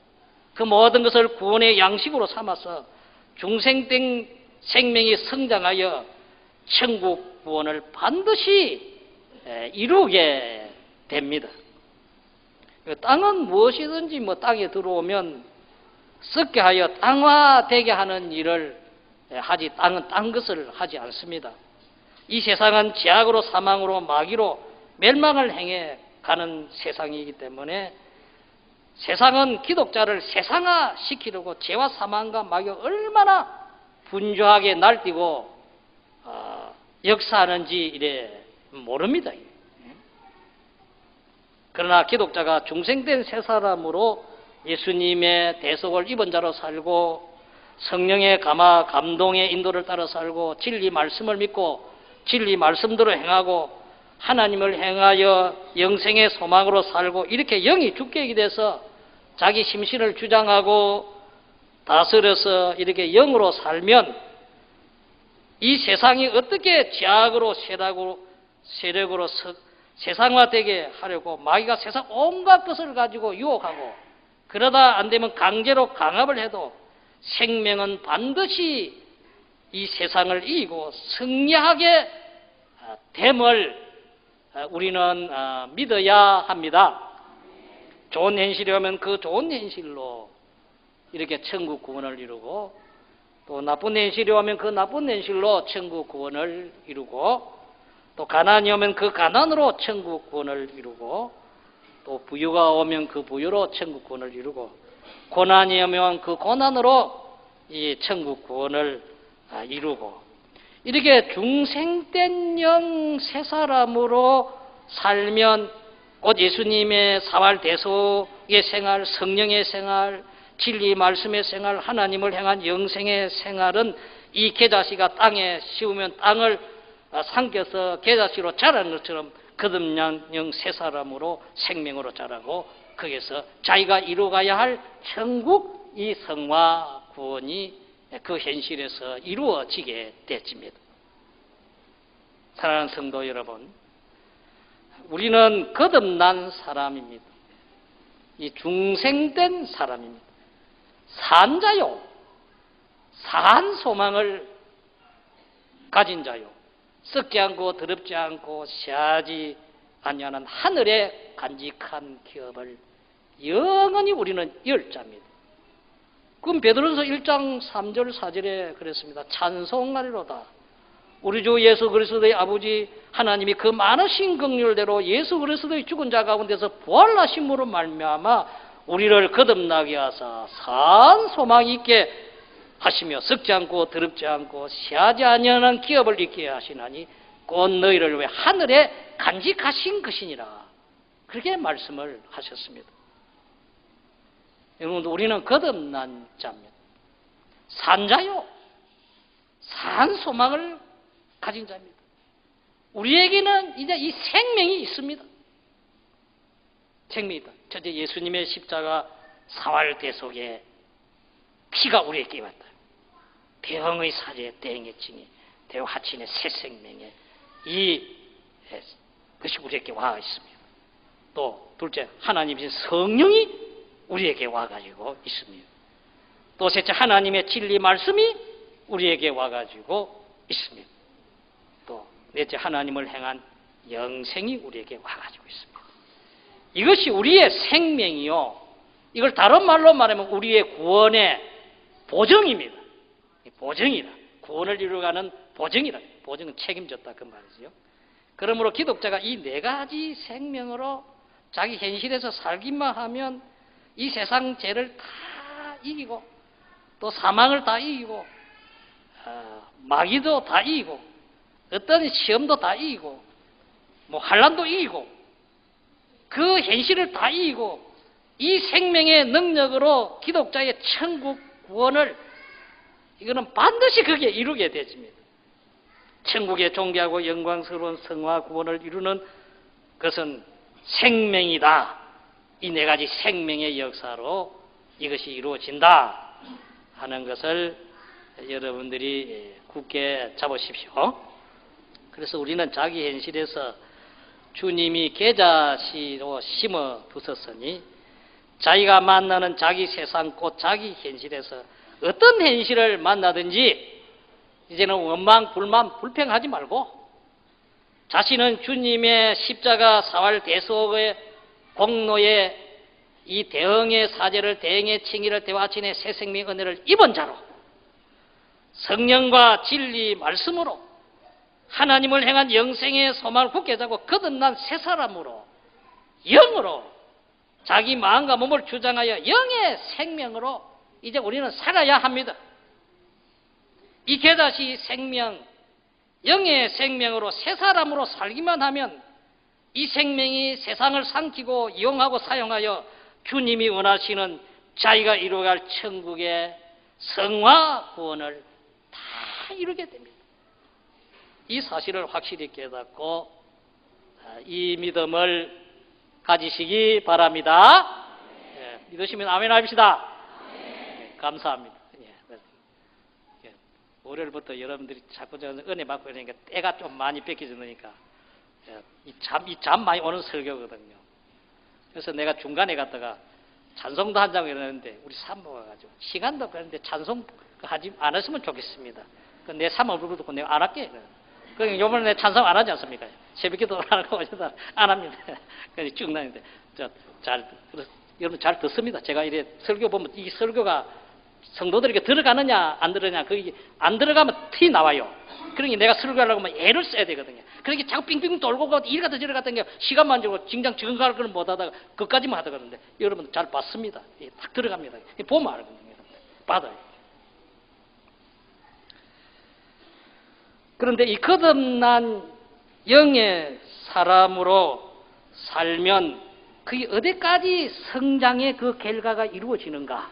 그 모든 것을 구원의 양식으로 삼아서 중생된 생명이 성장하여 천국 구원을 반드시 이루게 됩니다. 땅은 무엇이든지 땅에 들어오면 썩게 하여 땅화되게 하는 일을 하지 땅은 딴 것을 하지 않습니다. 이 세상은 죄악으로 사망으로 마귀로 멸망을 행해 가는 세상이기 때문에 세상은 기독자를 세상화시키려고 죄와 사망과 마귀가 얼마나 분주하게 날뛰고 역사하는지 이래 모릅니다. 그러나 기독자가 중생된 새 사람으로 예수님의 대속을 입은 자로 살고 성령의 감화 감동의 인도를 따라 살고 진리 말씀을 믿고 진리 말씀대로 행하고 하나님을 행하여 영생의 소망으로 살고 이렇게 영이 죽게 돼서 자기 심신을 주장하고 다스려서 이렇게 영으로 살면 이 세상이 어떻게 죄악으로 세력으로 세상화되게 하려고 마귀가 세상 온갖 것을 가지고 유혹하고 그러다 안 되면 강제로 강압을 해도 생명은 반드시 이 세상을 이기고 승리하게 됨을 우리는 믿어야 합니다. 좋은 현실이 오면 그 좋은 현실로 이렇게 천국 구원을 이루고 또 나쁜 현실이 오면 그 나쁜 현실로 천국 구원을 이루고 또 가난이 오면 그 가난으로 천국 구원을 이루고 또 부유가 오면 그 부유로 천국 구원을 이루고 고난이 오면 그 고난으로 이 천국 구원을 이루고 이렇게 중생된 영 새 사람으로 살면 곧 예수님의 사활 대속의 생활, 성령의 생활, 진리 말씀의 생활, 하나님을 향한 영생의 생활은 이 겨자씨가 땅에 씌우면 땅을 삼켜서 겨자씨로 자라는 것처럼 거듭난 영 새 사람으로 생명으로 자라고 거기서 자기가 이루어가야 할 천국 이 성화 구원이 그 현실에서 이루어지게 됐습니다. 사랑하는 성도 여러분, 우리는 거듭난 사람입니다. 이 중생된 사람입니다. 산 자요, 산 소망을 가진 자요, 썩지 않고 더럽지 않고 새하지 아니하는 하늘의 간직한 기업을 영원히 우리는 열 자입니다. 그럼 베드로서 1장 3절 4절에 그랬습니다. 찬송하리로다. 우리 주 예수 그리스도의 아버지 하나님이 그 많으신 긍휼대로 예수 그리스도의 죽은 자 가운데서 부활하심으로 말미암아 우리를 거듭나게 하사 산 소망 있게 하시며 썩지 않고 더럽지 않고 시하지 아니하는 기업을 있게 하시나니 곧 너희를 위해 하늘에 간직하신 것이니라. 그렇게 말씀을 하셨습니다. 여러분, 우리는 거듭난 자입니다. 산자요, 산 소망을 가진 자입니다. 우리에게는 이제 이 생명이 있습니다. 생명이다. 첫째, 예수님의 십자가 사활대 속에 피가 우리에게 왔다. 대형의 사제, 대행의 칭의, 대화친의 새 생명에 그것이 우리에게 와 있습니다. 또 둘째, 하나님이신 성령이 우리에게 와가지고 있습니다. 또 셋째, 하나님의 진리 말씀이 우리에게 와가지고 있습니다. 또 넷째, 하나님을 향한 영생이 우리에게 와가지고 있습니다. 이것이 우리의 생명이요, 이걸 다른 말로 말하면 우리의 구원의 보증입니다. 보증이다. 구원을 이루어가는 보증이다. 보증은 책임졌다 그 말이죠. 그러므로 기독자가 이 네 가지 생명으로 자기 현실에서 살기만 하면 이 세상 죄를 다 이기고 또 사망을 다 이기고 마귀도 다 이기고 어떤 시험도 다 이기고 뭐 환난도 이기고 그 현실을 다 이기고 이 생명의 능력으로 기독자의 천국 구원을 이거는 반드시 그게 이루게 되집니다. 천국의 존귀하고 영광스러운 성화 구원을 이루는 것은 생명이다. 이 네 가지 생명의 역사로 이것이 이루어진다 하는 것을 여러분들이 굳게 잡으십시오. 그래서 우리는 자기 현실에서 주님이 계자시로 심어 두셨으니 자기가 만나는 자기 세상 곧 자기 현실에서 어떤 현실을 만나든지 이제는 원망, 불만, 불평하지 말고 자신은 주님의 십자가 사활 대속의 공로에 이 대형의 사제를, 대행의 칭의를, 대화친의 새 생명 은혜를 입은 자로 성령과 진리 말씀으로 하나님을 향한 영생의 소망을 굳게 잡고 거듭난 새 사람으로 영으로 자기 마음과 몸을 주장하여 영의 생명으로 이제 우리는 살아야 합니다. 이 계다시 생명, 영의 생명으로 새 사람으로 살기만 하면 이 생명이 세상을 삼키고 이용하고 사용하여 주님이 원하시는 자기가 이루어갈 천국의 성화 구원을 다 이루게 됩니다. 이 사실을 확실히 깨닫고 이 믿음을 가지시기 바랍니다. 믿으시면 아멘 합시다. 감사합니다. 월요일부터 여러분들이 자꾸 은혜 받고 이러니까 때가 좀 많이 뺏겨지니까 이 잠 많이 오는 설교거든요. 그래서 내가 중간에 갔다가 찬송도 한다고 이러는데 우리 사모가 가지고 시간도 그런데 찬송 하지 안 했으면 좋겠습니다. 내 사모 불고 듣고 내가 안 할게. 그러니까 요번에 내 찬송 안 하지 않습니까? 새벽기도 안 하고 안 합니다. 그래서 쭉 나는데 여러분 잘 듣습니다. 제가 이래 설교 보면 이 설교가 성도들에게 들어가느냐 안 들어가느냐 그게 안 들어가면 티 나와요. 그러니 내가 설교하려고 하면 애를 써야 되거든요. 그렇게 자꾸 빙빙 돌고 가고 이리 갔다 저리 갔다 게 시간만 주고 징장 적응할 걸 못하다가 그까지만 하다 그러는데 여러분 잘 봤습니다. 딱 들어갑니다. 보면 알거든요. 받아요. 그런데 이 거듭난 영의 사람으로 살면 그게 어디까지 성장의 그 결과가 이루어지는가?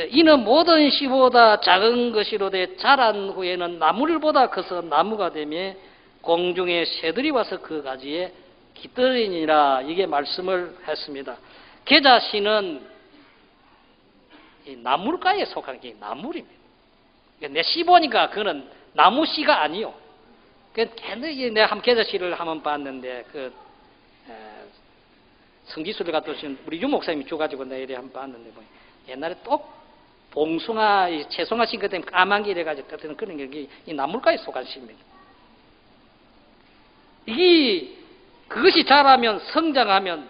이는 모든 씨보다 작은 것이로되 자란 후에는 나무를보다 커서 나무가 되며 공중의 새들이 와서 그 가지에 깃들이니라. 이게 말씀을 했습니다. 계자씨는 나물가에 속한 게 나물입니다. 내 씨 보니까 그거는 나무 씨가 아니요. 내가 한 계자씨를 한번 봤는데 성지수를 갖다 오신 우리 유 목사님이 줘가지고 내가 이래 한번 봤는데 옛날에 또 봉숭아, 채송아 신 것 때문에 까만 게 이래가지고 그런 게 이 나물가에 속한 씨입니다. 그것이 자라면 성장하면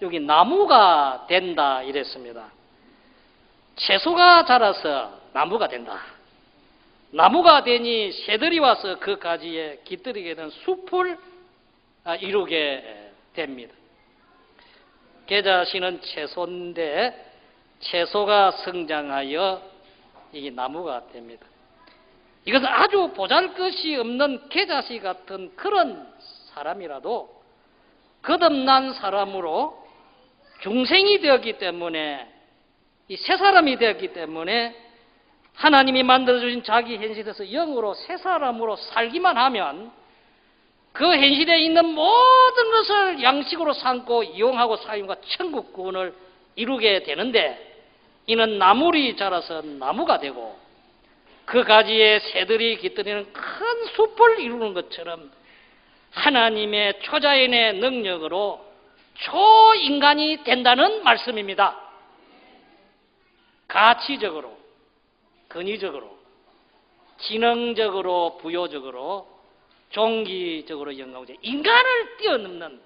여기 나무가 된다 이랬습니다. 채소가 자라서 나무가 된다. 나무가 되니 새들이 와서 그 가지에 깃들이게 된 숲을 이루게 됩니다. 계자씨는 채소인데 채소가 성장하여 이게 나무가 됩니다. 이것은 아주 보잘것이 없는 계자씨 같은 그런 사람이라도 거듭난 사람으로 중생이 되었기 때문에, 이 새 사람이 되었기 때문에 하나님이 만들어주신 자기 현실에서 영으로 새 사람으로 살기만 하면 그 현실에 있는 모든 것을 양식으로 삼고 이용하고 사용과 천국 구원을 이루게 되는데, 이는 나물이 자라서 나무가 되고 그 가지에 새들이 깃들이는 큰 숲을 이루는 것처럼 하나님의 초자연의 능력으로 초인간이 된다는 말씀입니다. 가치적으로, 근위적으로, 지능적으로, 부요적으로, 종기적으로, 영광적으로 인간을 뛰어넘는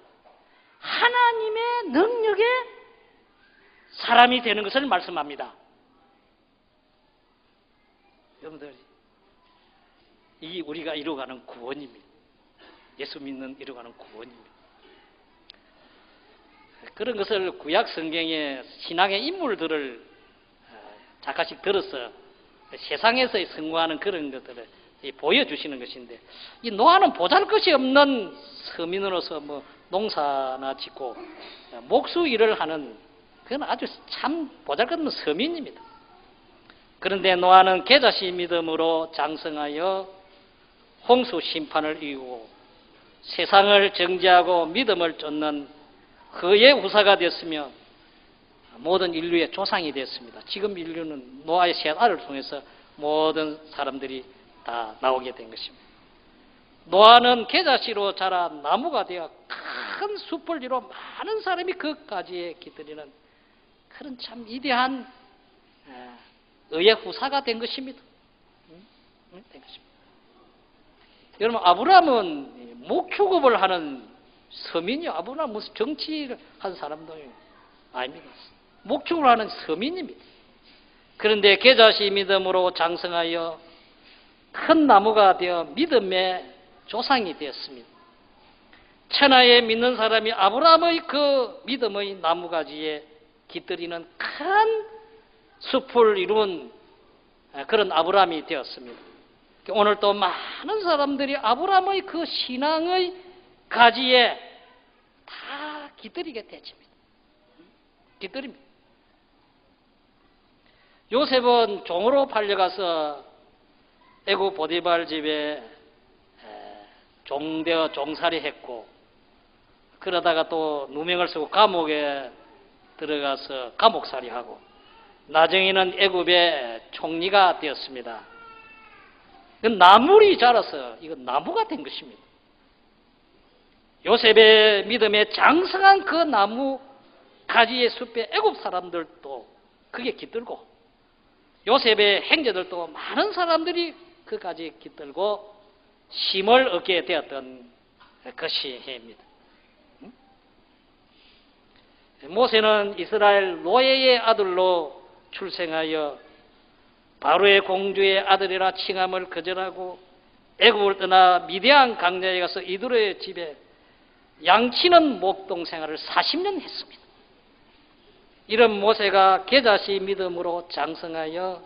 하나님의 능력의 사람이 되는 것을 말씀합니다. 여러분들, 이 우리가 이루어가는 구원입니다. 예수 믿는 이루어가는 구원입니다. 그런 것을 구약 성경의 신앙의 인물들을 잠깐씩 들어서 세상에서 성공하는 그런 것들을 보여주시는 것인데, 이 노아는 보잘것이 없는 서민으로서 뭐 농사나 짓고 목수 일을 하는, 그건 아주 참 보잘것없는 서민입니다. 그런데 노아는 계자씨 믿음으로 장성하여 홍수 심판을 이루고 세상을 정죄하고 믿음을 쫓는 그의 후사가 되었으며 모든 인류의 조상이 되었습니다. 지금 인류는 노아의 셋 아들을 통해서 모든 사람들이 다 나오게 된 것입니다. 노아는 계자씨로 자라 나무가 되어 큰 숲을 이루어 많은 사람이 그까지에 깃들이는 그런 참 위대한 의의 후사가 된 것입니다. 된 것입니다. 여러분, 아브라함은 목축업을 하는 서민이요. 아브라함은 무슨 정치를 한 사람도 아닙니다. 목축을 하는 서민입니다. 그런데 계자씨 믿음으로 장성하여 큰 나무가 되어 믿음의 조상이 되었습니다. 천하에 믿는 사람이 아브라함의 그 믿음의 나무가지에 깃들이는 큰 숲을 이룬 그런 아브라함이 되었습니다. 오늘 또 많은 사람들이 아브라함의 그 신앙의 가지에 다 깃들이게 되십니다. 깃들입니다. 요셉은 종으로 팔려가서 애굽 보디발 집에 종되어 종살이 했고, 그러다가 또 누명을 쓰고 감옥에 들어가서 감옥살이 하고, 나중에는 애굽의 총리가 되었습니다. 나물이 자라서 이건 나무가 된 것입니다. 요셉의 믿음에 장성한 그 나무 가지의 숲에 애굽 사람들도 그게 깃들고, 요셉의 형제들도 많은 사람들이 그 가지에 깃들고 힘을 얻게 되었던 것입니다. 모세는 이스라엘 노예의 아들로 출생하여 바로의 공주의 아들이라 칭함을 거절하고 애굽을 떠나 미디안 강야에 가서 이드로의 집에 양치는 목동 생활을 40년 했습니다. 이런 모세가 계자씨 믿음으로 장성하여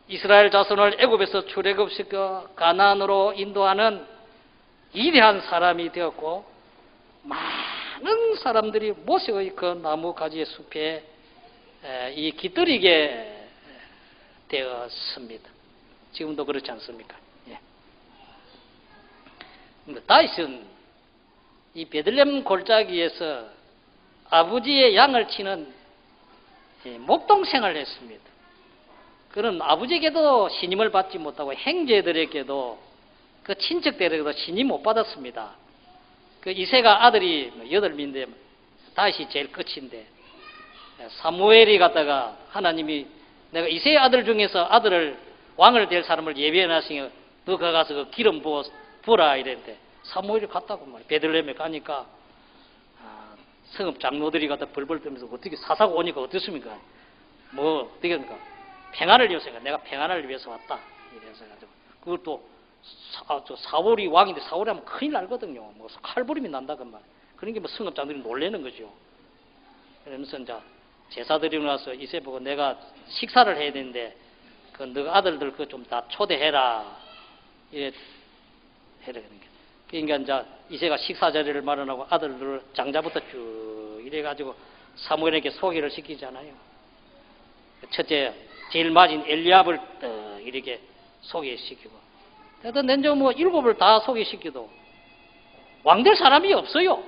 이스라엘 자손을 애굽에서 출애굽시켜 가나안으로 인도하는 위대한 사람이 되었고, 많은 사람들이 모세의 그 나무 가지의 숲에 이 깃들이게 되었습니다. 지금도 그렇지 않습니까? 예. 다윗은 이 베들레헴 골짜기에서 아버지의 양을 치는 목동생활을 했습니다. 그는 아버지에게도 신임을 받지 못하고 형제들에게도 그 친척들에게도 신임 못 받았습니다. 그 이세가 아들이 8인데 다윗이 제일 끝인데, 사무엘이 갔다가 하나님이 내가 이세의 아들 중에서 아들을 왕을 될 사람을 예비해 놨으니 너 가서 그 기름 부어라 이랬는데, 사무엘이 갔다고 말이야. 베들레헴에 가니까 성읍 장로들이 갖다 벌벌 떨면서 어떻게 사사고 오니까 어떻습니까? 뭐 어떻게 합니까? 평안을 위해서, 내가 평안을 위해서 왔다 이래서 가지고, 그것도 사울이 왕인데 사울이 하면 큰일 날거든요. 뭐 칼부림이 난다 그 말. 그러니까 뭐 성읍 장로들이 놀래는 거죠. 그러면서 이제 제사 드리고 나서 이세 보고 내가 식사를 해야 되는데 그 너 아들들 그거 좀 다 초대해라 이래 해라 그런 게. 그러니까 이제 이세가 식사 자리를 마련하고 아들들 장자부터 쭉 이래 가지고 사무엘에게 소개를 시키잖아요. 첫째 제일 맞은 엘리압을 딱 이렇게 소개시키고. 하여튼 낸저 뭐 7을 다 소개시켜도 왕될 사람이 없어요.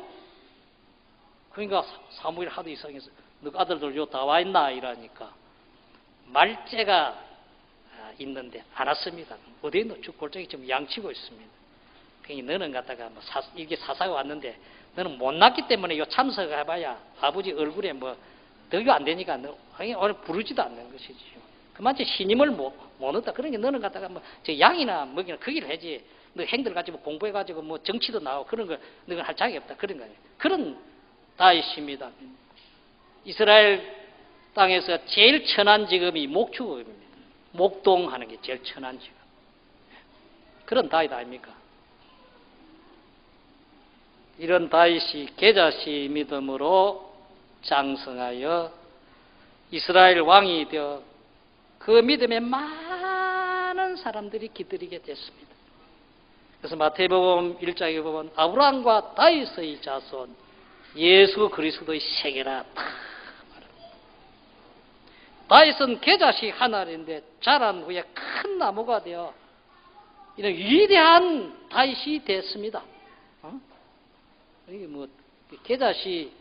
그러니까 사무엘 하도 이상해서 너 아들들 요 다 와 있나 이러니까 말째가 있는데 안 왔습니다. 어디에 쭉 골짜기 좀 양치고 있습니다. 그러니까 너는 갖다가 뭐 이게 사사가 왔는데 너는 못났기 때문에 요 참석해봐야 아버지 얼굴에 뭐 덕이 안 되니까 너 오늘 부르지도 않는 것이지. 그만치 신임을 못 얻다. 그러니까 너는 갖다가 뭐 저 양이나 먹이나 거기를 해지. 너 행들 가지고 공부해가지고 뭐 정치도 나오고 그런 거 너는 할 자격이 없다. 그런 거예요. 그런 다윗입니다. 이스라엘 땅에서 제일 천한 직업이 목축업입니다. 목동하는 게 제일 천한 직업. 그런 다윗 아닙니까? 이런 다윗이 계자시 믿음으로 장성하여 이스라엘 왕이 되어 그 믿음에 많은 사람들이 기다리게 됐습니다. 그래서 마태복음 1장에 보면 아브라함과 다윗의 자손 예수 그리스도의 세계라 다 말합니다. 다윗은 계자시 하나인데 자란 후에 큰 나무가 되어 이런 위대한 다윗이 됐습니다. 이게 뭐 계자시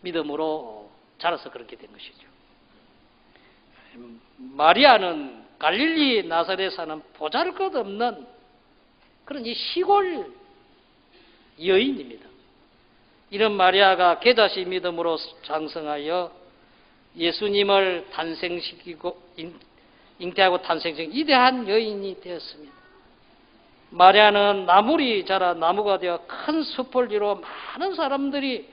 믿음으로 자라서 그렇게 된 것이죠. 마리아는 갈릴리 나사렛에 사는 보잘것없는 그런 이 시골 여인입니다. 이런 마리아가 계자시 믿음으로 장성하여 예수님을 탄생시키고 잉태하고 탄생시킨 위대한 여인이 되었습니다. 마리아는 나물이 자라 나무가 되어 큰 숲을 이루어 많은 사람들이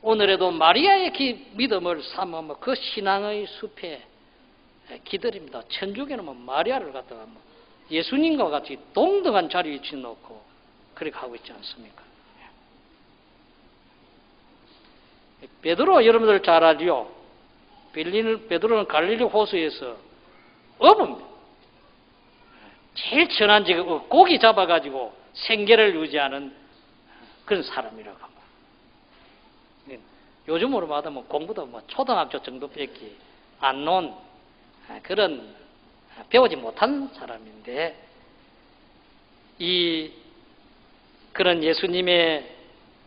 오늘에도 마리아의 믿음을 삼아 그 신앙의 숲에 기다립니다. 천주교는 마리아를 갖다가 예수님과 같이 동등한 자리에 짓놓고 그렇게 하고 있지 않습니까? 베드로 여러분들 잘 알죠? 베드로는 갈릴리 호수에서 어부입니다. 제일 천한 직업 고기 잡아가지고 생계를 유지하는 그런 사람이라고 합니다. 요즘으로 말하면 공부도 초등학교 정도밖에 안 놓은 그런 배우지 못한 사람인데 그런 예수님의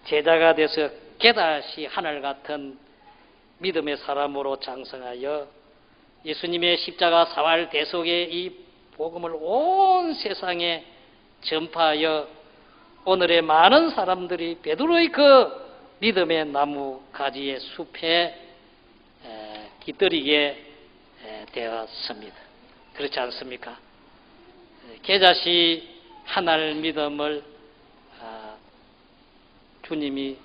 제자가 돼서 계다시 하늘 같은 믿음의 사람으로 장성하여 예수님의 십자가 사활 대속의 이 복음을 온 세상에 전파하여 오늘의 많은 사람들이 베드로의 그 믿음의 나무 가지의 숲에 기다리게 되었습니다. 그렇지 않습니까? 계자시 하나를 믿음을 주님이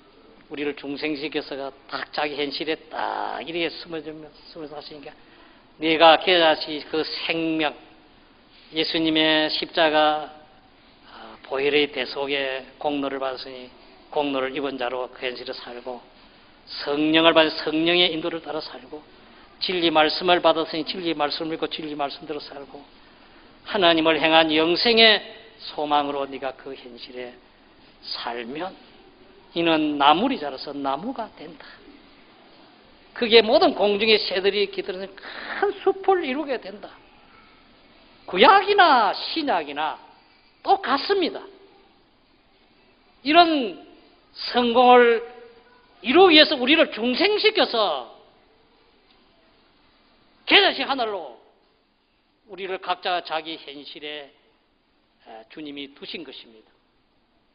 우리를 중생시켜서가 딱 자기 현실에 딱 이렇게 숨어서 하시니까 네가 계자시 그 생명 예수님의 십자가 보혈의 대속의 공로를 받았으니 공로를 입은 자로 그 현실을 살고 성령을 받아 성령의 인도를 따라 살고 진리 말씀을 받았으니 진리 말씀을 믿고 진리 말씀대로 살고 하나님을 향한 영생의 소망으로 네가 그 현실에 살면 이는 나물이 자라서 나무가 된다. 그게 모든 공중의 새들이 기다리는 큰 숲을 이루게 된다. 구약이나 신약이나 똑같습니다. 이런 성공을 이루기 위해서 우리를 중생시켜서 계자시 하나로 우리를 각자 자기 현실에 주님이 두신 것입니다.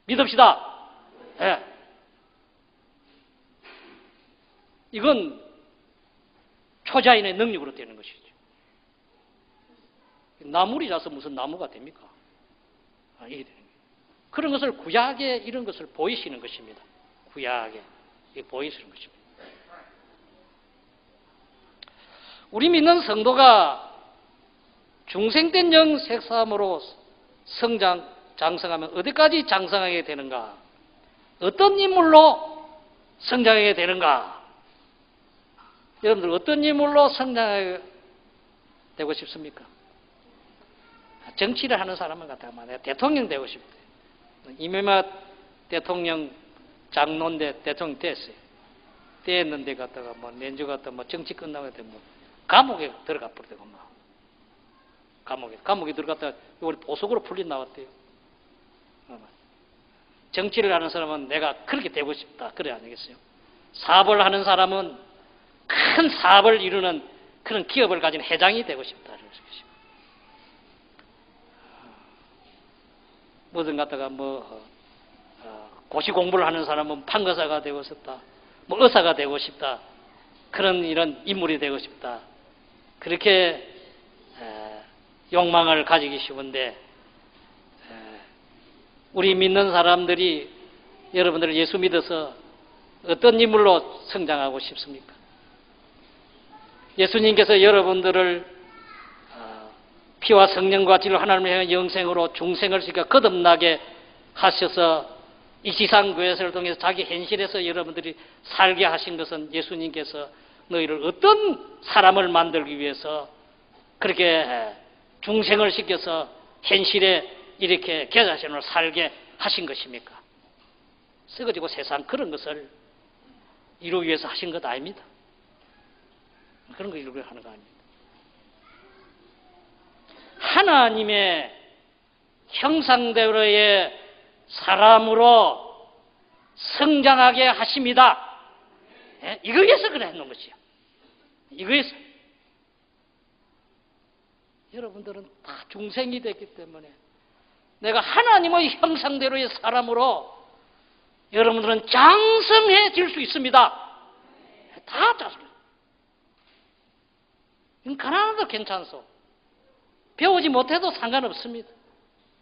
믿읍시다. 네. 이건 초자인의 능력으로 되는 것이죠. 나물이 자서 무슨 나무가 됩니까? 이게 되는 거예요. 그런 것을 구약에 이런 것을 보이시는 것입니다. 구약에 보이시는 것입니다. 우리 믿는 성도가 중생된 영 색삼으로 장성하면 어디까지 장성하게 되는가? 어떤 인물로 성장하게 되는가? 여러분들 어떤 인물로 성장하게 되고 싶습니까? 정치를 하는 사람을 갖다가 말해요. 대통령 되고 싶대. 이명박 대통령 장로인데 대통령 됐어요. 됐는데 갖다가 뭐 렌즈 갖다 뭐 정치 끝나고 했더니 뭐 감옥에 들어가 버리고 막 감옥에 들어갔다가 우리 보석으로 풀린 나왔대요. 정치를 하는 사람은 내가 그렇게 되고 싶다. 그래 아니겠어요? 사업을 하는 사람은 큰 사업을 이루는 그런 기업을 가진 회장이 되고 싶다. 뭐든 갖다가 고시 공부를 하는 사람은 판거사가 되고 싶다. 뭐 의사가 되고 싶다. 그런 이런 인물이 되고 싶다. 그렇게 욕망을 가지기 쉬운데 우리 믿는 사람들이 여러분들을 예수 믿어서 어떤 인물로 성장하고 싶습니까? 예수님께서 여러분들을 피와 성령과 진리로 하나님을 향한 영생으로 중생을 시켜 거듭나게 하셔서 이 지상 교회를 통해서 자기 현실에서 여러분들이 살게 하신 것은 예수님께서 너희를 어떤 사람을 만들기 위해서 그렇게 중생을 시켜서 현실에 이렇게 계자신으로 살게 하신 것입니까? 썩어지고 세상 그런 것을 이루기 위해서 하신 것 아닙니다. 그런 거 이루기 위해서 하는 거 아닙니다. 하나님의 형상대로의 사람으로 성장하게 하십니다. 이거 위해서 그래 했는 것이요. 이거 위해서. 여러분들은 다 중생이 됐기 때문에 내가 하나님의 형상대로의 사람으로 여러분들은 장성해질 수 있습니다. 다 자수를. 이건 가난해도 괜찮소. 배우지 못해도 상관없습니다.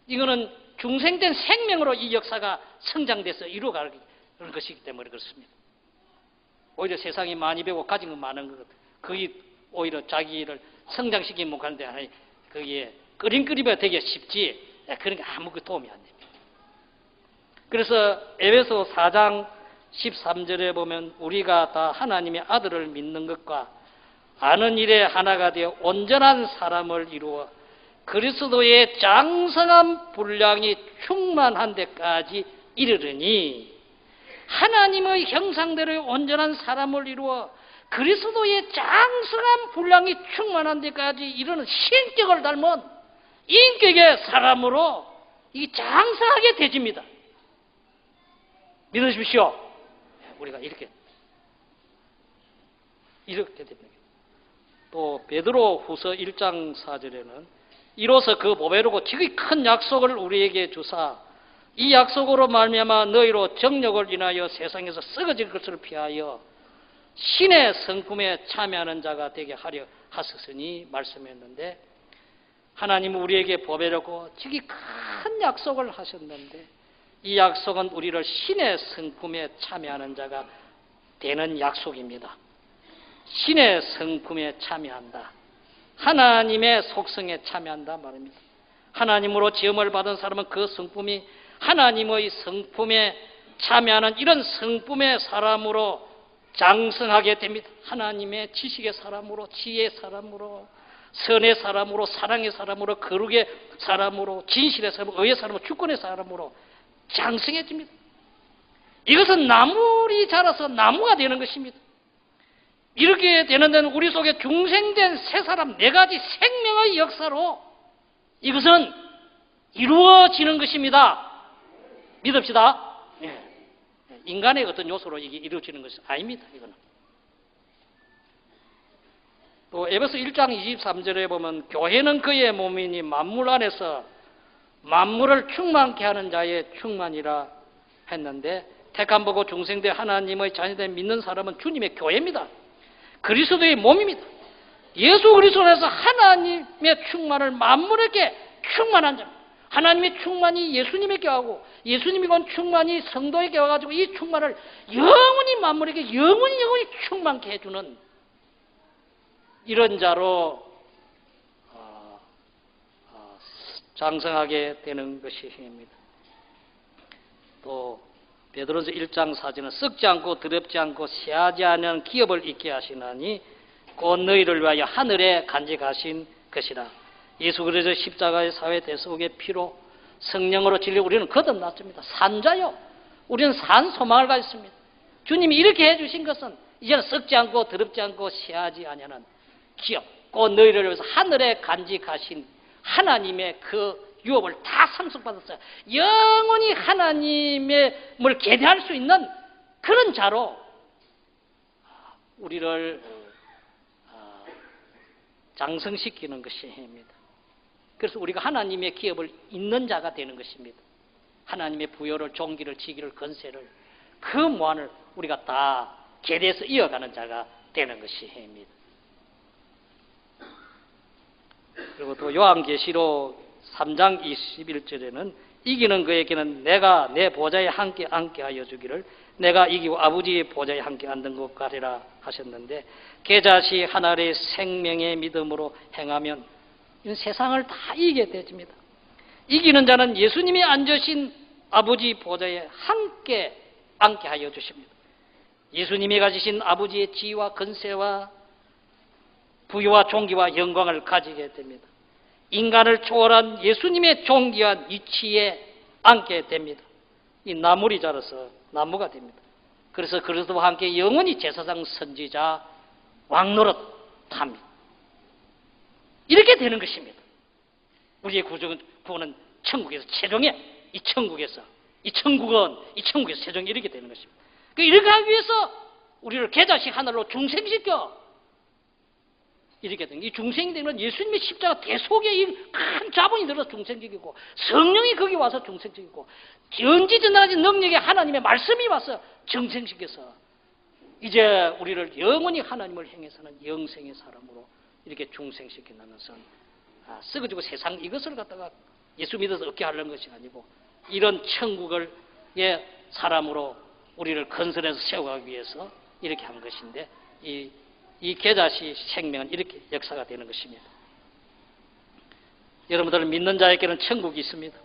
이거는 중생된 생명으로 이 역사가 성장돼서 이루어가는 것이기 때문에 그렇습니다. 오히려 세상이 많이 배우고 가진 건 많은 것 같아요. 그게 오히려 자기를 성장시키지 못하는데 하나님 거기에 끓임끓이면 되게 쉽지. 그런 게 아무 도움이 안 됩니다. 그래서 에베소 4장 13절에 보면 우리가 다 하나님의 아들을 믿는 것과 아는 일에 하나가 되어 온전한 사람을 이루어 그리스도의 장성한 분량이 충만한 데까지 이르르니 하나님의 형상대로의 온전한 사람을 이루어 그리스도의 장성한 분량이 충만한 데까지 이르는 신격을 닮은 인격의 사람으로 이 장성하게 되집니다. 믿으십시오. 우리가 이렇게 됩니다. 또 베드로 후서 1장 4절에는 이로써 그 보배로고 지극히 큰 약속을 우리에게 주사 이 약속으로 말미암아 너희로 정력을 인하여 세상에서 썩어질 것을 피하여 신의 성품에 참여하는 자가 되게 하려 하셨으니 말씀했는데 하나님은 우리에게 보배롭고 지극히 큰 약속을 하셨는데 이 약속은 우리를 신의 성품에 참여하는 자가 되는 약속입니다. 신의 성품에 참여한다. 하나님의 속성에 참여한다 말입니다. 하나님으로 지음을 받은 사람은 그 성품이 하나님의 성품에 참여하는 이런 성품의 사람으로 장성하게 됩니다. 하나님의 지식의 사람으로, 지혜의 사람으로, 선의 사람으로, 사랑의 사람으로, 거룩의 사람으로, 진실의 사람으로, 의의 사람으로, 주권의 사람으로 장성해집니다. 이것은 나물이 자라서 나무가 되는 것입니다. 이렇게 되는 데는 우리 속에 중생된 새 사람 네 가지 생명의 역사로 이것은 이루어지는 것입니다. 믿읍시다. 인간의 어떤 요소로 이게 이루어지는 것이 아닙니다. 이거는. 또 에베소 1장 23절에 보면 교회는 그의 몸이니 만물 안에서 만물을 충만케 하는 자의 충만이라 했는데 택함 보고 중생된 하나님의 자녀된 믿는 사람은 주님의 교회입니다. 그리스도의 몸입니다. 예수 그리스도 안에서 하나님의 충만을 만물에게 충만한 자. 하나님의 충만이 예수님에게 하고 예수님이 건 충만이 성도에게 와가지고 이 충만을 영원히 만물에게 영원히 충만케 해주는 이런 자로 장성하게 되는 것입니다. 또 베드로전서 1장 4절은 썩지 않고 더럽지 않고 쇠하지 않은 기업을 있게 하시나니 곧 너희를 위하여 하늘에 간직하신 것이라. 예수 그리스도의 십자가의 사회 대속의 피로 성령으로 진리로 우리는 거듭났습니다. 산자요. 우리는 산 소망을 가졌습니다. 주님이 이렇게 해주신 것은 이제는 썩지 않고 더럽지 않고 쇠하지 아니하는 기업, 곧 너희를 위해서 하늘에 간직하신 하나님의 그 유업을 다 상속받았어요. 영원히 하나님의 뭘 계대할 수 있는 그런 자로 우리를 장성시키는 것이 해입니다. 그래서 우리가 하나님의 기업을 잇는 자가 되는 것입니다. 하나님의 부여를, 종기를, 지기를, 건세를 그 무한을 우리가 다 계대해서 이어가는 자가 되는 것이 해입니다. 그리고 또 요한계시록 3장 21절에는 이기는 그에게는 내가 내 보좌에 함께 앉게 하여 주기를 내가 이기고 아버지의 보좌에 함께 앉는 것 같으리라 하셨는데 계자시 하나의 생명의 믿음으로 행하면 세상을 다 이기게 되집니다. 이기는 자는 예수님이 앉으신 아버지 보좌에 함께 앉게 하여 주십니다. 예수님이 가지신 아버지의 지위와 건세와 부유와 존귀와 영광을 가지게 됩니다. 인간을 초월한 예수님의 존귀한 이치에 앉게 됩니다. 이 나물이 자라서 나무가 됩니다. 그래서 그리스도와 함께 영원히 제사장, 선지자, 왕노릇 합니다. 이렇게 되는 것입니다. 우리의 구원은 천국에서 최종에 이 천국에서 최종에 이렇게 되는 것입니다. 이렇게 하기 위해서 우리를 계자식 하나로 중생시켜 이렇게 된 이 중생이 되는 예수님의 십자가 대속에 이 큰 자본이 들어서 중생적이고 성령이 거기 와서 중생적이고 전지전능하신 능력의 하나님의 말씀이 와서 중생시켜서 이제 우리를 영원히 하나님을 향해서는 영생의 사람으로 이렇게 중생시킨다는 것은 썩어지고 세상 이것을 갖다가 예수 믿어서 얻게 하려는 것이 아니고 이런 천국을 사람으로 우리를 건설해서 세워가기 위해서 이렇게 한 것인데 이 계자시 생명은 이렇게 역사가 되는 것입니다. 여러분들 믿는 자에게는 천국이 있습니다.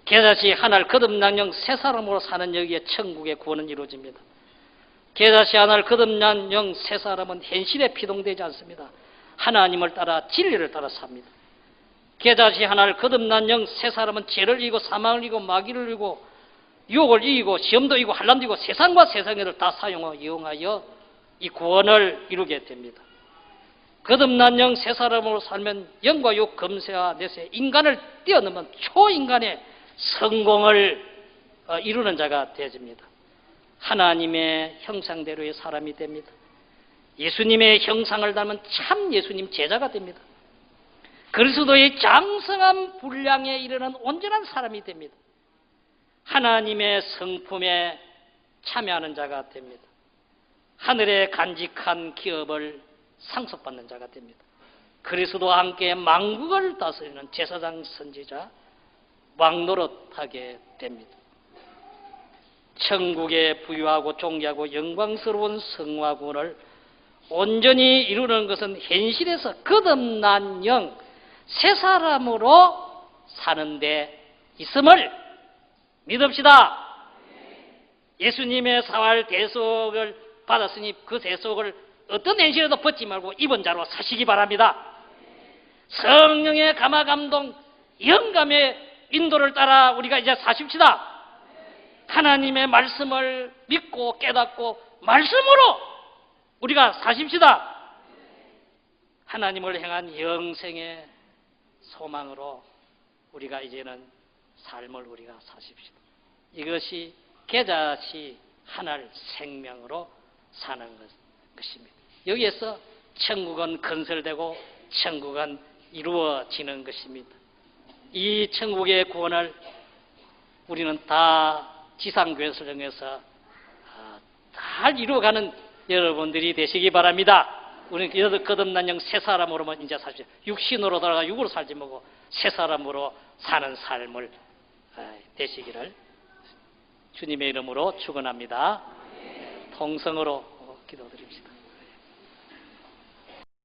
계자시 하나를 거듭난 영 새 사람으로 사는 여기에 천국의 구원은 이루어집니다. 계자시 하나를 거듭난 영 새 사람은 현실에 피동되지 않습니다. 하나님을 따라 진리를 따라 삽니다. 계자시 하나를 거듭난 영 새 사람은 죄를 이기고 사망을 이기고 마귀를 이기고 유혹을 이기고 시험도 이기고 환난도 이기고 세상과 세상을 다 사용하고 이용하여 이 구원을 이루게 됩니다. 거듭난 영 새 사람으로 살면 영과 육 검세와 내세 인간을 뛰어넘은 초인간의 성공을 이루는 자가 되어집니다. 하나님의 형상대로의 사람이 됩니다. 예수님의 형상을 닮은 참 예수님 제자가 됩니다. 그리스도의 장성한 분량에 이르는 온전한 사람이 됩니다. 하나님의 성품에 참여하는 자가 됩니다. 하늘에 간직한 기업을 상속받는 자가 됩니다. 그리스도와 함께 만국을 다스리는 제사장, 선지자, 왕노릇하게 됩니다. 천국의 부유하고 존귀하고 영광스러운 성화군을 온전히 이루는 것은 현실에서 거듭난 영, 새 사람으로 사는 데 있음을 믿읍시다. 예수님의 사활 대속을 받았으니 그 대속을 어떤 현실에도 벗지 말고 입은 자로 사시기 바랍니다. 성령의 감화 감동, 영감의 인도를 따라 우리가 이제 사십시다. 하나님의 말씀을 믿고 깨닫고 말씀으로 우리가 사십시다. 하나님을 향한 영생의 소망으로 우리가 이제는 삶을 우리가 사십시다. 이것이 계자시 하나를 생명으로 사는 것입니다. 여기에서 천국은 건설되고 천국은 이루어지는 것입니다. 이 천국의 구원을 우리는 다 지상교회를 통해서 잘 이루어가는 여러분들이 되시기 바랍니다. 우리는 거듭난 영 새 사람으로만 이제 사십시오. 육신으로 돌아가 육으로 살지 말고 새 사람으로 사는 삶을 되시기를 주님의 이름으로 축원합니다. 통성으로 기도드립시다.